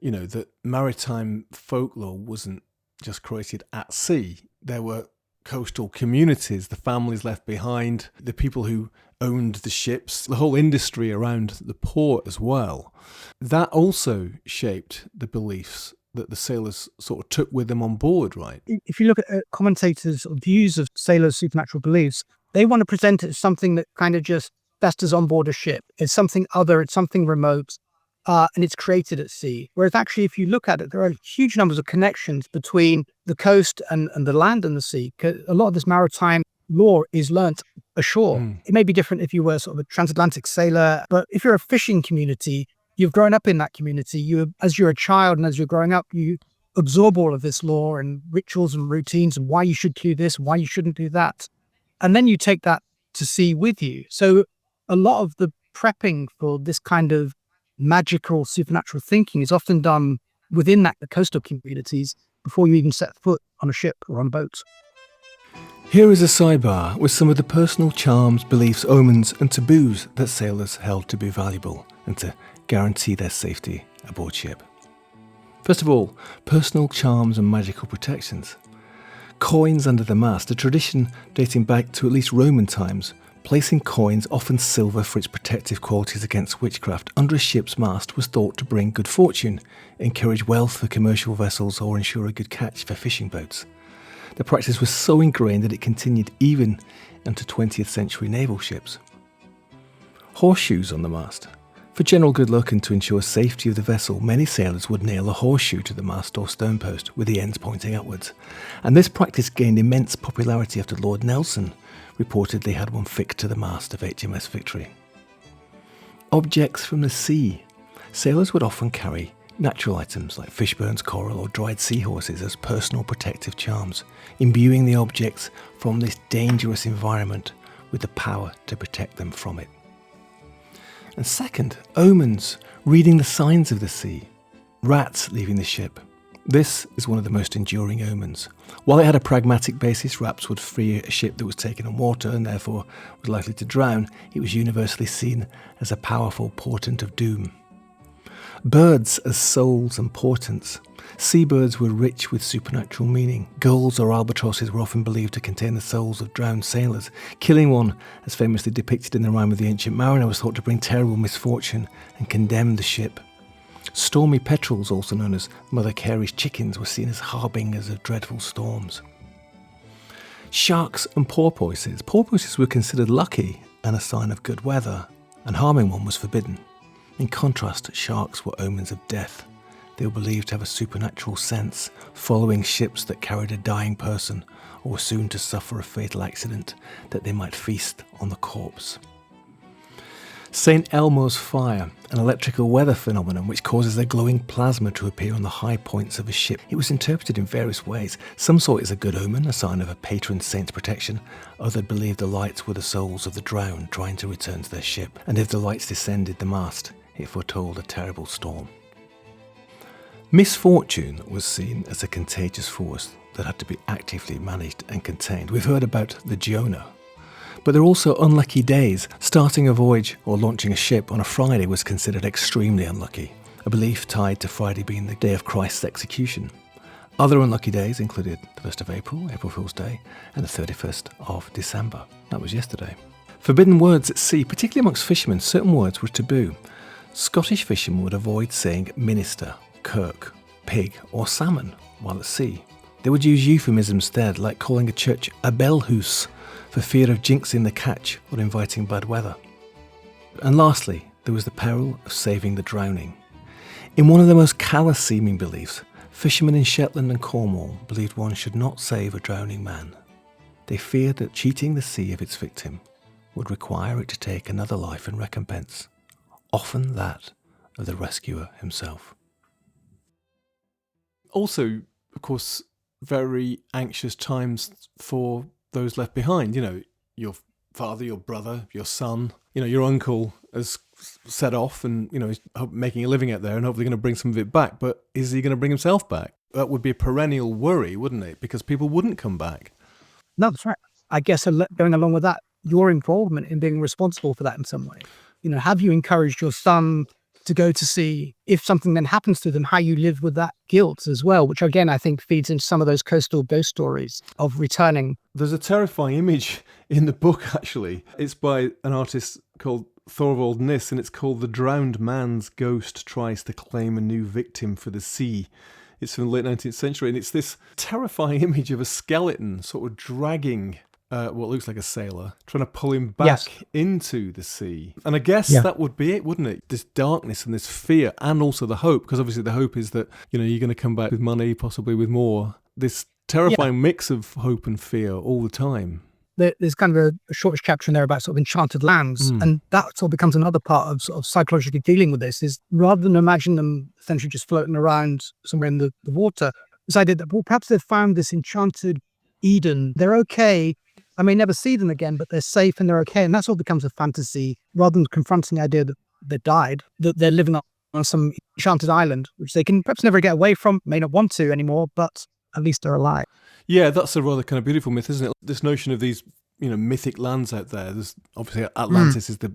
That maritime folklore wasn't just created at sea. There were coastal communities, the families left behind, the people who owned the ships, the whole industry around the port as well. That also shaped the beliefs that the sailors sort of took with them on board, right? If you look at commentators' views of sailors' supernatural beliefs, they want to present it as something that kind of just festers on board a ship. It's something other, it's something remote, and it's created at sea. Whereas actually, if you look at it, there are huge numbers of connections between the coast and the land and the sea. A lot of this maritime lore is learnt ashore. It may be different if you were sort of a transatlantic sailor, but if you're a fishing community, you've grown up in that community. As you're a child and as you're growing up, you absorb all of this lore and rituals and routines and why you should do this, why you shouldn't do that. And then you take that to sea with you. So a lot of the prepping for this kind of magical supernatural thinking is often done within the coastal communities before you even set foot on a ship or on a boat. Here is a sidebar with some of the personal charms, beliefs, omens and taboos that sailors held to be valuable and to guarantee their safety aboard ship. First of all, personal charms and magical protections. Coins under the mast, a tradition dating back to at least Roman times, placing coins, often silver for its protective qualities against witchcraft, under a ship's mast was thought to bring good fortune, encourage wealth for commercial vessels, or ensure a good catch for fishing boats. The practice was so ingrained that it continued even into 20th century naval ships. Horseshoes on the mast. For general good luck and to ensure safety of the vessel, many sailors would nail a horseshoe to the mast or sternpost with the ends pointing upwards. And this practice gained immense popularity after Lord Nelson reportedly had one fixed to the mast of HMS Victory. Objects from the sea. Sailors would often carry natural items like fish bones, coral or dried seahorses as personal protective charms, imbuing the objects from this dangerous environment with the power to protect them from it. And second, omens, reading the signs of the sea. Rats leaving the ship. This is one of the most enduring omens. While it had a pragmatic basis, rats would free a ship that was taken on water and therefore was likely to drown, it was universally seen as a powerful portent of doom. Birds as souls and portents. Seabirds were rich with supernatural meaning. Gulls or albatrosses were often believed to contain the souls of drowned sailors. Killing one, as famously depicted in the rhyme of the Ancient Mariner, was thought to bring terrible misfortune and condemn the ship. Stormy petrels, also known as Mother Carey's chickens, were seen as harbingers of dreadful storms. Sharks and porpoises. Porpoises were considered lucky and a sign of good weather, and harming one was forbidden. In contrast, sharks were omens of death. They were believed to have a supernatural sense, following ships that carried a dying person or were soon to suffer a fatal accident, that they might feast on the corpse. St. Elmo's fire, an electrical weather phenomenon which causes a glowing plasma to appear on the high points of a ship. It was interpreted in various ways. Some saw it as a good omen, a sign of a patron saint's protection. Others believed the lights were the souls of the drowned trying to return to their ship, and if the lights descended the mast, it foretold a terrible storm. Misfortune was seen as a contagious force that had to be actively managed and contained. We've heard about the Jonah. But there are also unlucky days. Starting a voyage or launching a ship on a Friday was considered extremely unlucky, a belief tied to Friday being the day of Christ's execution. Other unlucky days included the 1st of April, April Fool's Day, and the 31st of December. That was yesterday. Forbidden words at sea, particularly amongst fishermen, certain words were taboo. Scottish fishermen would avoid saying minister, kirk, pig or salmon while at sea. They would use euphemisms instead, like calling a church a bellhouse for fear of jinxing the catch or inviting bad weather. And lastly, there was the peril of saving the drowning. In one of the most callous seeming beliefs, fishermen in Shetland and Cornwall believed one should not save a drowning man. They feared that cheating the sea of its victim would require it to take another life in recompense, often that of the rescuer himself. Also, of course, very anxious times for those left behind. You know, your father, your brother, your son, you know, your uncle has set off and, you know, he's making a living out there and hopefully going to bring some of it back. But is he going to bring himself back? That would be a perennial worry, wouldn't it? Because people wouldn't come back. No, that's right. I guess going along with that, your involvement in being responsible for that in some way. You know, have you encouraged your son to go to sea? If something then happens to them, how you live with that guilt as well, which again, I think feeds into some of those coastal ghost stories of returning. There's a terrifying image in the book, actually. It's by an artist called Thorvald Niss, and it's called The Drowned Man's Ghost Tries to Claim a New Victim for the Sea. It's from the late 19th century, and it's this terrifying image of a skeleton sort of dragging what looks like a sailor, trying to pull him back into the sea. And I guess that would be it, wouldn't it? This darkness and this fear, and also the hope, because obviously the hope is that, you know, you're going to come back with money, possibly with more. This terrifying mix of hope and fear all the time. There's kind of a shortish chapter in there about sort of enchanted lands, and that sort of becomes another part of sort of psychologically dealing with this, is rather than imagine them essentially just floating around somewhere in the water, this idea that, well, perhaps they've found this enchanted Eden. They're okay. I may never see them again, but they're safe and they're okay. And that sort of becomes a fantasy, rather than confronting the idea that they died, that they're living on some enchanted island, which they can perhaps never get away from, may not want to anymore, but at least they're alive. Yeah, that's a rather kind of beautiful myth, isn't it? This notion of these, you know, mythic lands out there. There's obviously Atlantis is the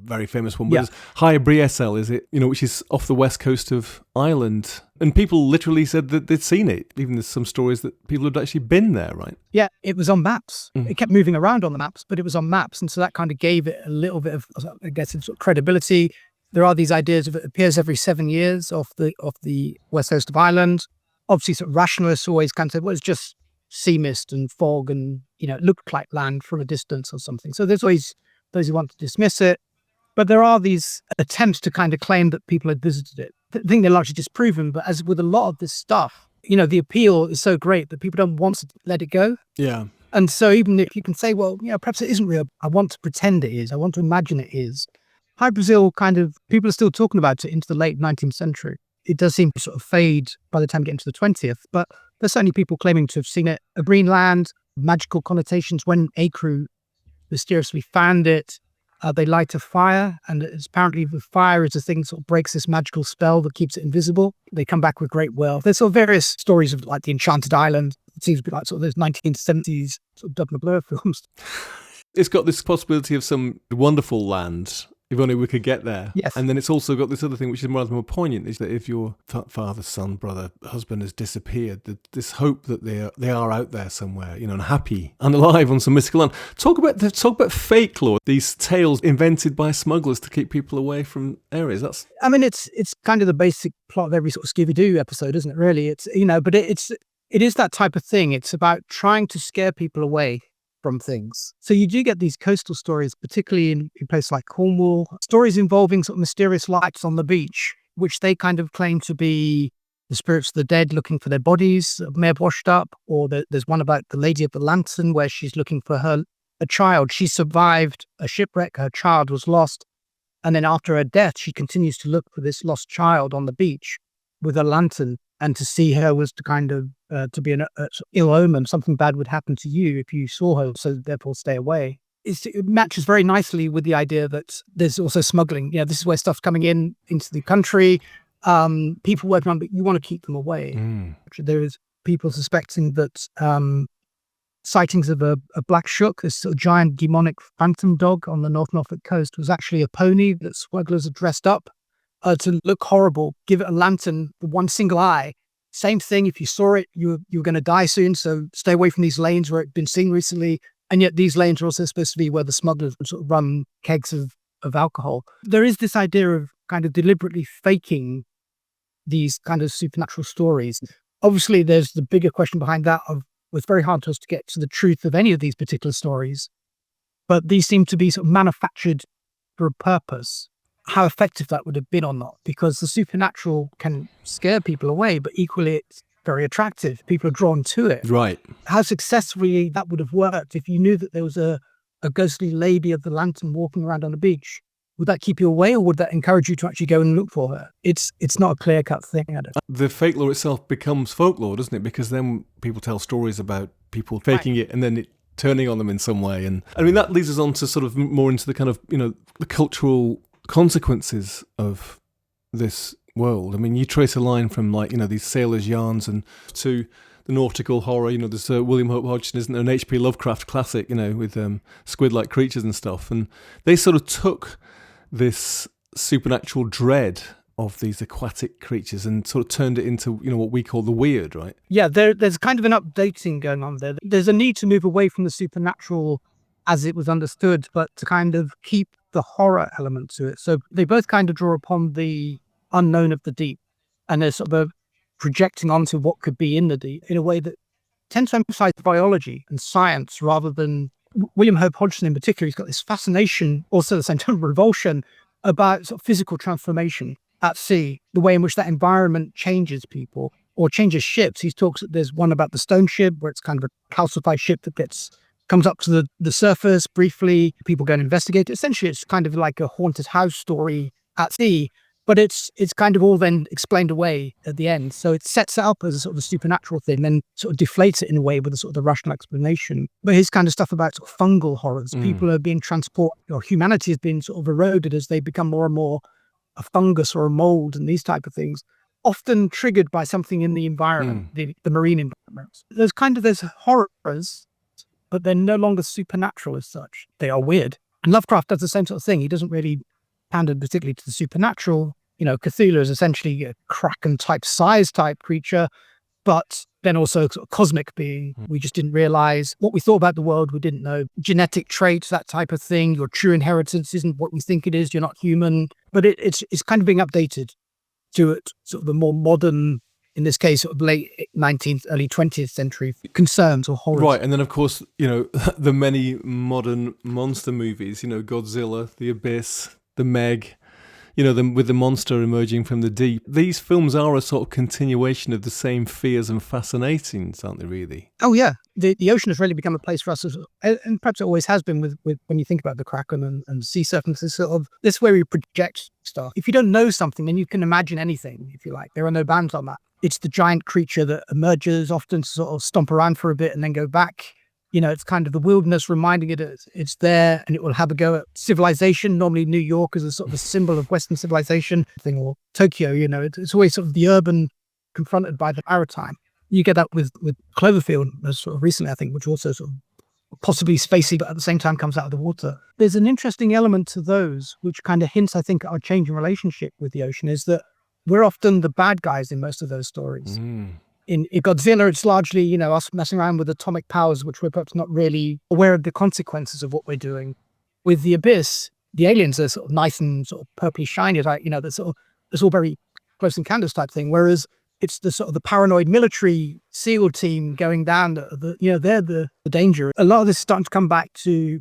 very famous one, but Yeah. there's High Briesel, is it? Which is off the west coast of Ireland. And people literally said that they'd seen it. Even there's some stories that people had actually been there, right? Yeah, it was on maps. It kept moving around on the maps, but it was on maps. And so that kind of gave it a little bit of, I guess, sort of credibility. There are these ideas of it appears every 7 years off the west coast of Ireland. Obviously, sort of rationalists always kind of say, well, it's just sea mist and fog and, it looked like land from a distance or something. So there's always those who want to dismiss it. But there are these attempts to kind of claim that people had visited it. I think they're largely disproven, but as with a lot of this stuff, the appeal is so great that people don't want to let it go. Yeah. And so even if you can say, well, perhaps it isn't real, I want to pretend it is, I want to imagine it is. High Brazil people are still talking about it into the late 19th century. It does seem to sort of fade by the time we get into the 20th, but there's certainly people claiming to have seen it. A green land, magical connotations. When a crew mysteriously found it, they light a fire, and it's apparently the fire is the thing that sort of breaks this magical spell that keeps it invisible. They come back with great wealth. There's sort of various stories of like the Enchanted Island. It seems to be like sort of those 1970s sort of Doug McBlure films. It's got this possibility of some wonderful land, if only we could get there. Yes. And then it's also got this other thing, which is more poignant, is that if your father, son, brother, husband has disappeared, this hope that they are out there somewhere, and happy and alive on some mystical land. Talk about fake lore, these tales invented by smugglers to keep people away from areas. It's kind of the basic plot of every sort of Scooby-Doo episode, isn't it? Really, it's but it is that type of thing. It's about trying to scare people away from things. So you do get these coastal stories, particularly in places like Cornwall, stories involving sort of mysterious lights on the beach, which they kind of claim to be the spirits of the dead looking for their bodies, may have washed up. Or there's one about the Lady of the Lantern, where she's looking for a child. She survived a shipwreck, her child was lost. And then after her death, she continues to look for this lost child on the beach with a lantern. And to see her was to kind of to be an ill omen. Something bad would happen to you if you saw her, so therefore stay away. It matches very nicely with the idea that there's also smuggling. This is where stuff's coming into the country. People working on, but you want to keep them away. There is people suspecting that sightings of a black shook, this sort of giant demonic phantom dog on the North Norfolk coast, was actually a pony that smugglers had dressed up to look horrible, give it a lantern with one single eye. Same thing, if you saw it, you're going to die soon, so stay away from these lanes where it's been seen recently. And yet these lanes are also supposed to be where the smugglers would sort of run kegs of alcohol. There is this idea of kind of deliberately faking these kind of supernatural stories. Obviously, there's the bigger question behind that of, it's very hard for us to get to the truth of any of these particular stories, but these seem to be sort of manufactured for a purpose. How effective that would have been or not, because the supernatural can scare people away, but equally it's very attractive. People are drawn to it. Right. How successfully that would have worked if you knew that there was a ghostly lady of the lantern walking around on the beach. Would that keep you away, or would that encourage you to actually go and look for her? It's not a clear-cut thing. The fake lore itself becomes folklore, doesn't it? Because then people tell stories about people faking it and then it turning on them in some way. And I mean, that leads us on to sort of more into the kind of, the cultural consequences of this world. I mean, you trace a line from these sailors' yarns and to the nautical horror. There's William Hope Hodgson, isn't there, an H.P. Lovecraft classic, with squid-like creatures and stuff. And they sort of took this supernatural dread of these aquatic creatures and sort of turned it into, what we call the weird, right? Yeah, there's kind of an updating going on there. There's a need to move away from the supernatural as it was understood, but to kind of keep the horror element to it. So they both kind of draw upon the unknown of the deep, and they're sort of projecting onto what could be in the deep in a way that tends to emphasize biology and science rather than William Hope Hodgson in particular. He's got this fascination, also at the same time revulsion, about sort of physical transformation at sea, the way in which that environment changes people or changes ships. He talks, there's one about the stone ship where it's kind of a calcified ship that comes up to the surface briefly. People go and investigate it. Essentially, it's kind of like a haunted house story at sea, but it's kind of all then explained away at the end. So it sets it up as a sort of a supernatural thing, then sort of deflates it in a way with a sort of the rational explanation. But his kind of stuff about sort of fungal horrors, people are being transported, or humanity has been sort of eroded as they become more and more a fungus or a mold and these type of things, often triggered by something in the environment, the marine environment. There's horrors, but they're no longer supernatural as such. They are weird. And Lovecraft does the same sort of thing. He doesn't really pandered particularly to the supernatural. Cthulhu is essentially a Kraken-type size-type creature, but then also a sort of cosmic being. We just didn't realize what we thought about the world. We didn't know genetic traits, that type of thing. Your true inheritance isn't what we think it is. You're not human. But it's kind of being updated to sort of the more modern, in this case, sort of late 19th, early 20th century concerns or horrors. Right, and then of course, the many modern monster movies, Godzilla, The Abyss, The Meg, with the monster emerging from the deep. These films are a sort of continuation of the same fears and fascinations, aren't they, really? Oh, yeah. The ocean has really become a place for us, and perhaps it always has been with when you think about the Kraken and sea serpents. This is where we project stuff. If you don't know something, then you can imagine anything, if you like. There are no bounds on that. It's the giant creature that emerges, often sort of stomp around for a bit and then go back. It's kind of the wilderness reminding it it's there, and it will have a go at civilization. Normally New York is a sort of a symbol of Western civilization thing, or Tokyo, it's always sort of the urban confronted by the maritime. You get that with Cloverfield, sort of recently, I think, which also sort of possibly spacey, but at the same time comes out of the water. There's an interesting element to those, which kind of hints, I think, our changing relationship with the ocean, is that we're often the bad guys in most of those stories. In Godzilla, it's largely, us messing around with atomic powers, which we're perhaps not really aware of the consequences of what we're doing. With The Abyss, the aliens are sort of nice and sort of purpley shiny, like, it's all very close encounters type thing. Whereas it's the sort of the paranoid military SEAL team going down, they're the danger. A lot of this is starting to come back to,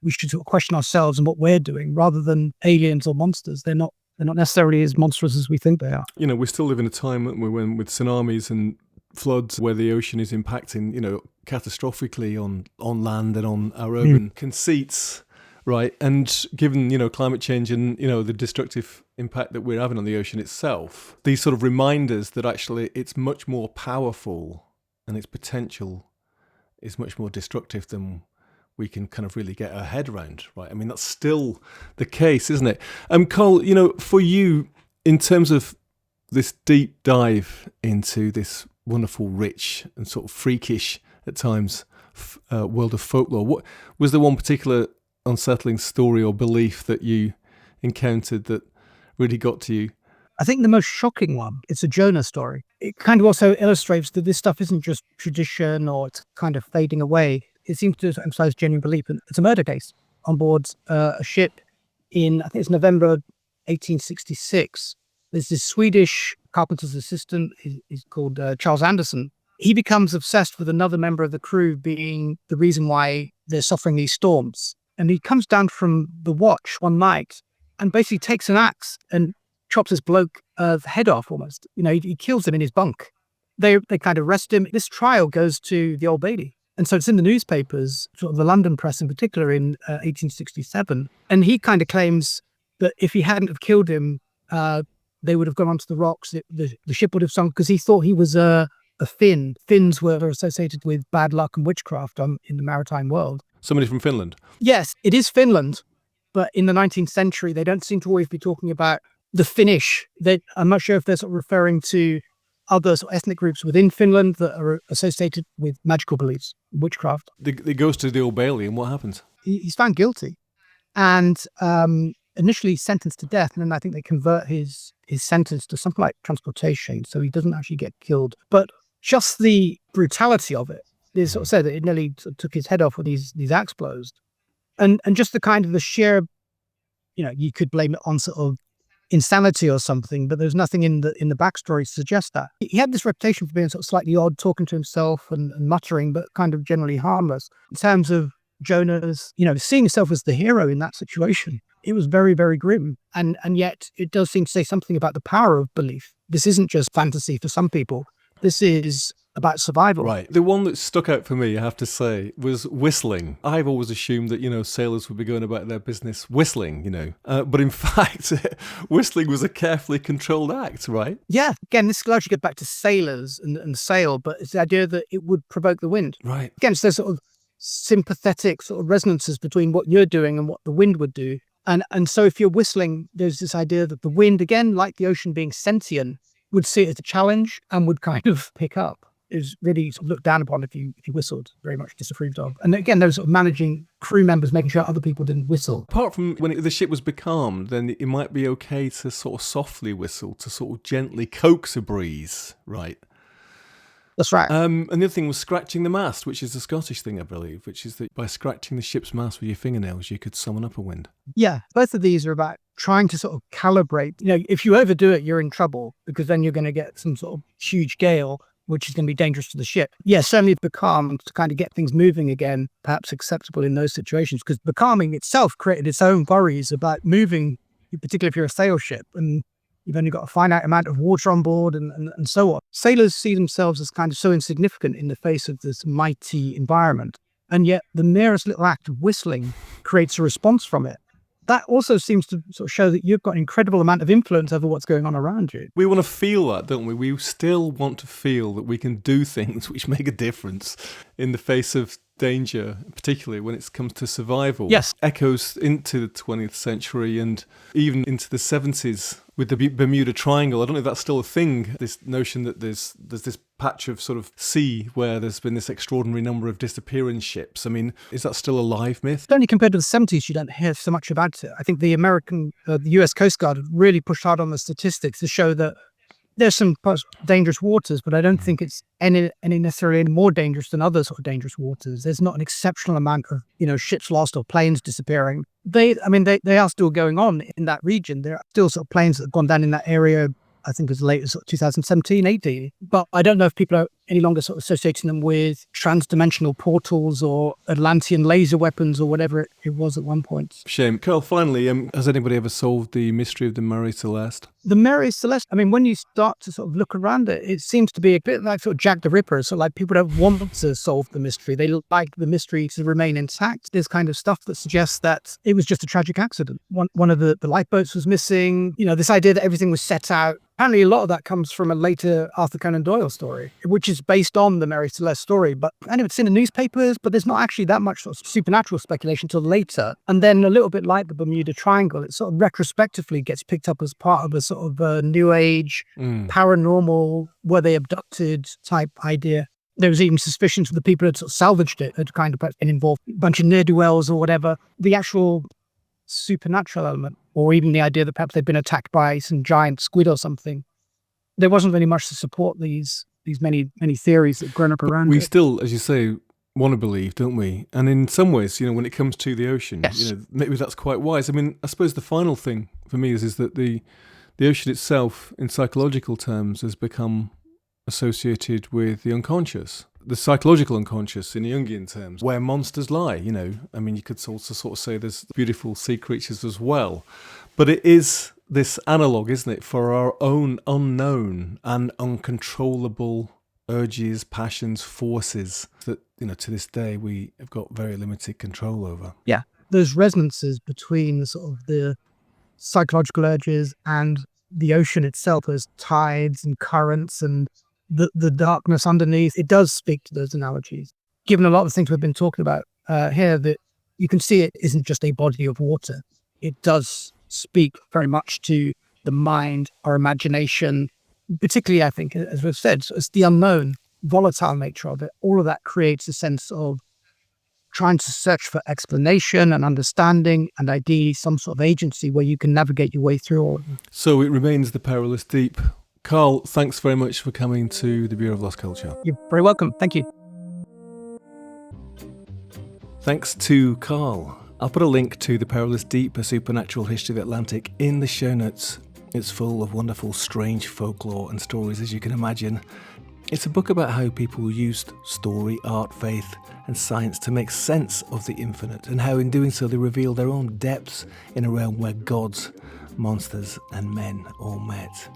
we should sort of question ourselves and what we're doing rather than aliens or monsters. They're not necessarily as monstrous as we think they are. We still live in a time when with tsunamis and floods where the ocean is impacting, catastrophically on land and on our urban conceits, right? And given, climate change and, the destructive impact that we're having on the ocean itself, these sort of reminders that actually it's much more powerful and its potential is much more destructive than we can kind of really get our head around, right? I mean, that's still the case, isn't it? Karl, for you, in terms of this deep dive into this wonderful, rich and sort of freakish at times world of folklore, what was there one particular unsettling story or belief that you encountered that really got to you? I think the most shocking one, it's a Jonah story. It kind of also illustrates that this stuff isn't just tradition or it's kind of fading away. It seems to emphasize genuine belief. And it's a murder case on board a ship in, I think it's November 1866. There's this Swedish carpenter's assistant, he's called Charles Anderson. He becomes obsessed with another member of the crew being the reason why they're suffering these storms. And he comes down from the watch one night and basically takes an axe and chops this bloke the head off almost. He kills him in his bunk. They kind of arrest him. This trial goes to the Old Bailey. And so it's in the newspapers, sort of the London press in particular, in 1867. And he kind of claims that if he hadn't have killed him, they would have gone onto the rocks. The ship would have sunk because he thought he was a Finn. Finns were associated with bad luck and witchcraft in the maritime world. Somebody from Finland? Yes, it is Finland. But in the 19th century, they don't seem to always be talking about the Finnish. I'm not sure if they're sort of referring to other sort of ethnic groups within Finland that are associated with magical beliefs, witchcraft. It goes to the Old Bailey, and what happens? He's found guilty and initially sentenced to death. And then I think they convert his sentence to something like transportation, so he doesn't actually get killed. But just the brutality of it, they sort of said that it nearly took his head off with these axe blows. And just the kind of the sheer, you could blame it on sort of insanity or something, but there's nothing in the backstory to suggest that. He had this reputation for being sort of slightly odd, talking to himself and muttering, but kind of generally harmless. In terms of Jonah's, seeing himself as the hero in that situation, it was very, very grim. And yet it does seem to say something about the power of belief. This isn't just fantasy for some people. This is about survival. Right. The one that stuck out for me, I have to say, was whistling. I've always assumed that, sailors would be going about their business whistling, but in fact, whistling was a carefully controlled act, right? Yeah. Again, this largely goes back to sailors and sail, but it's the idea that it would provoke the wind. Right. Again, so there's sort of sympathetic sort of resonances between what you're doing and what the wind would do. And so if you're whistling, there's this idea that the wind, again, like the ocean being sentient, would see it as a challenge and would kind of pick up. is really sort of looked down upon if you whistled, very much disapproved of. And again, those sort of managing crew members, making sure other people didn't whistle. Apart from when the ship was becalmed, then it might be okay to sort of softly whistle, to sort of gently coax a breeze, right? That's right. And the other thing was scratching the mast, which is a Scottish thing, I believe, which is that by scratching the ship's mast with your fingernails, you could summon up a wind. Yeah, both of these are about trying to sort of calibrate. If you overdo it, you're in trouble, because then you're going to get some sort of huge gale, which is going to be dangerous to the ship. Yeah, certainly becalmed to kind of get things moving again, perhaps acceptable in those situations, because becalming itself created its own worries about moving, particularly if you're a sail ship, and you've only got a finite amount of water on board and so on. Sailors see themselves as kind of so insignificant in the face of this mighty environment. And yet the merest little act of whistling creates a response from it. That also seems to sort of show that you've got an incredible amount of influence over what's going on around you. We want to feel that, don't we? We still want to feel that we can do things which make a difference in the face of danger, particularly when it comes to survival. Yes. Echoes into the 20th century and even into the 70s with the Bermuda Triangle. I don't know if that's still a thing, this notion that there's this patch of sort of sea where there's been this extraordinary number of disappearing ships. I mean, is that still a live myth? Only compared to the 70s, you don't hear so much about it. I think the US Coast Guard have really pushed hard on the statistics to show that there's some dangerous waters, but I don't think it's any necessarily more dangerous than other sort of dangerous waters. There's not an exceptional amount of, ships lost or planes disappearing. They are still going on in that region. There are still sort of planes that have gone down in that area, I think as late as sort of 2017, 18. But I don't know if people are any longer sort of associating them with trans-dimensional portals or Atlantean laser weapons or whatever it was at one point. Shame. Karl, finally, has anybody ever solved the mystery of the Mary Celeste? The Mary Celeste, when you start to sort of look around it, it seems to be a bit like sort of Jack the Ripper. So like people don't want to solve the mystery. They like the mystery to remain intact. There's kind of stuff that suggests that it was just a tragic accident. One of the lifeboats was missing. This idea that everything was set out. Apparently a lot of that comes from a later Arthur Conan Doyle story, which is based on the Mary Celeste story. But I know it's in the newspapers, but there's not actually that much sort of supernatural speculation till later. And then a little bit like the Bermuda Triangle, it sort of retrospectively gets picked up as part of a sort of a new age, paranormal, were they abducted type idea. There was even suspicions of the people who had sort of salvaged it had kind of been involved, a bunch of ne'er-do-wells or whatever. The actual supernatural element, or even the idea that perhaps they'd been attacked by some giant squid or something. There wasn't really much to support these many theories that have grown up around We it. still, as you say, want to believe, don't we? And in some ways, when it comes to the ocean, Yes. maybe that's quite wise. I suppose the final thing for me is that the ocean itself, in psychological terms, has become associated with the unconscious. The psychological unconscious in Jungian terms, where monsters lie, you could also sort of say there's beautiful sea creatures as well. But it is this analogue, isn't it, for our own unknown and uncontrollable urges, passions, forces that, to this day we have got very limited control over. Yeah. Those resonances between the sort of the psychological urges and the ocean itself as tides and currents and the darkness underneath, it does speak to those analogies. Given a lot of the things we've been talking about here, that you can see it isn't just a body of water. It does speak very much to the mind, our imagination, particularly, I think, as we've said, so it's the unknown, volatile nature of it. All of that creates a sense of trying to search for explanation and understanding and ideally some sort of agency where you can navigate your way through all of them. So it remains the Perilous Deep. Karl, thanks very much for coming to the Bureau of Lost Culture. You're very welcome. Thank you. Thanks to Karl. I'll put a link to The Perilous Deep, A Supernatural History of the Atlantic, in the show notes. It's full of wonderful, strange folklore and stories, as you can imagine. It's a book about how people used story, art, faith, and science to make sense of the infinite, and how in doing so they reveal their own depths in a realm where gods, monsters, and men all met.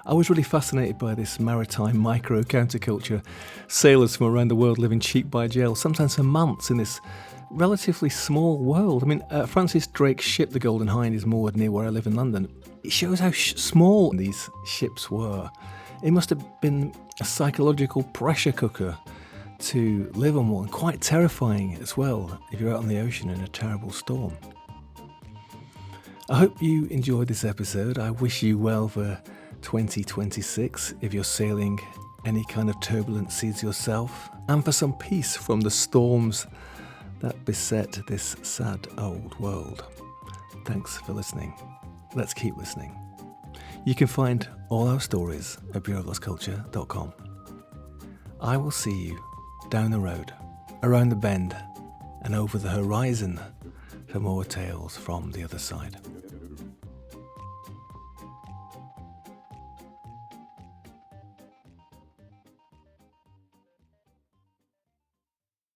I was really fascinated by this maritime micro counterculture. Sailors from around the world living cheek by jowl, sometimes for months in this relatively small world. Francis Drake's ship, the Golden Hind, is moored near where I live in London. It shows how small these ships were. It must have been a psychological pressure cooker to live on one, quite terrifying as well if you're out on the ocean in a terrible storm. I hope you enjoyed this episode. I wish you well for 2026 if you're sailing any kind of turbulent seas yourself, and for some peace from the storms that beset this sad old world. Thanks for listening. Let's keep listening. You can find all our stories at bureauoflostculture.com. I will see you down the road, around the bend, and over the horizon for more tales from the other side.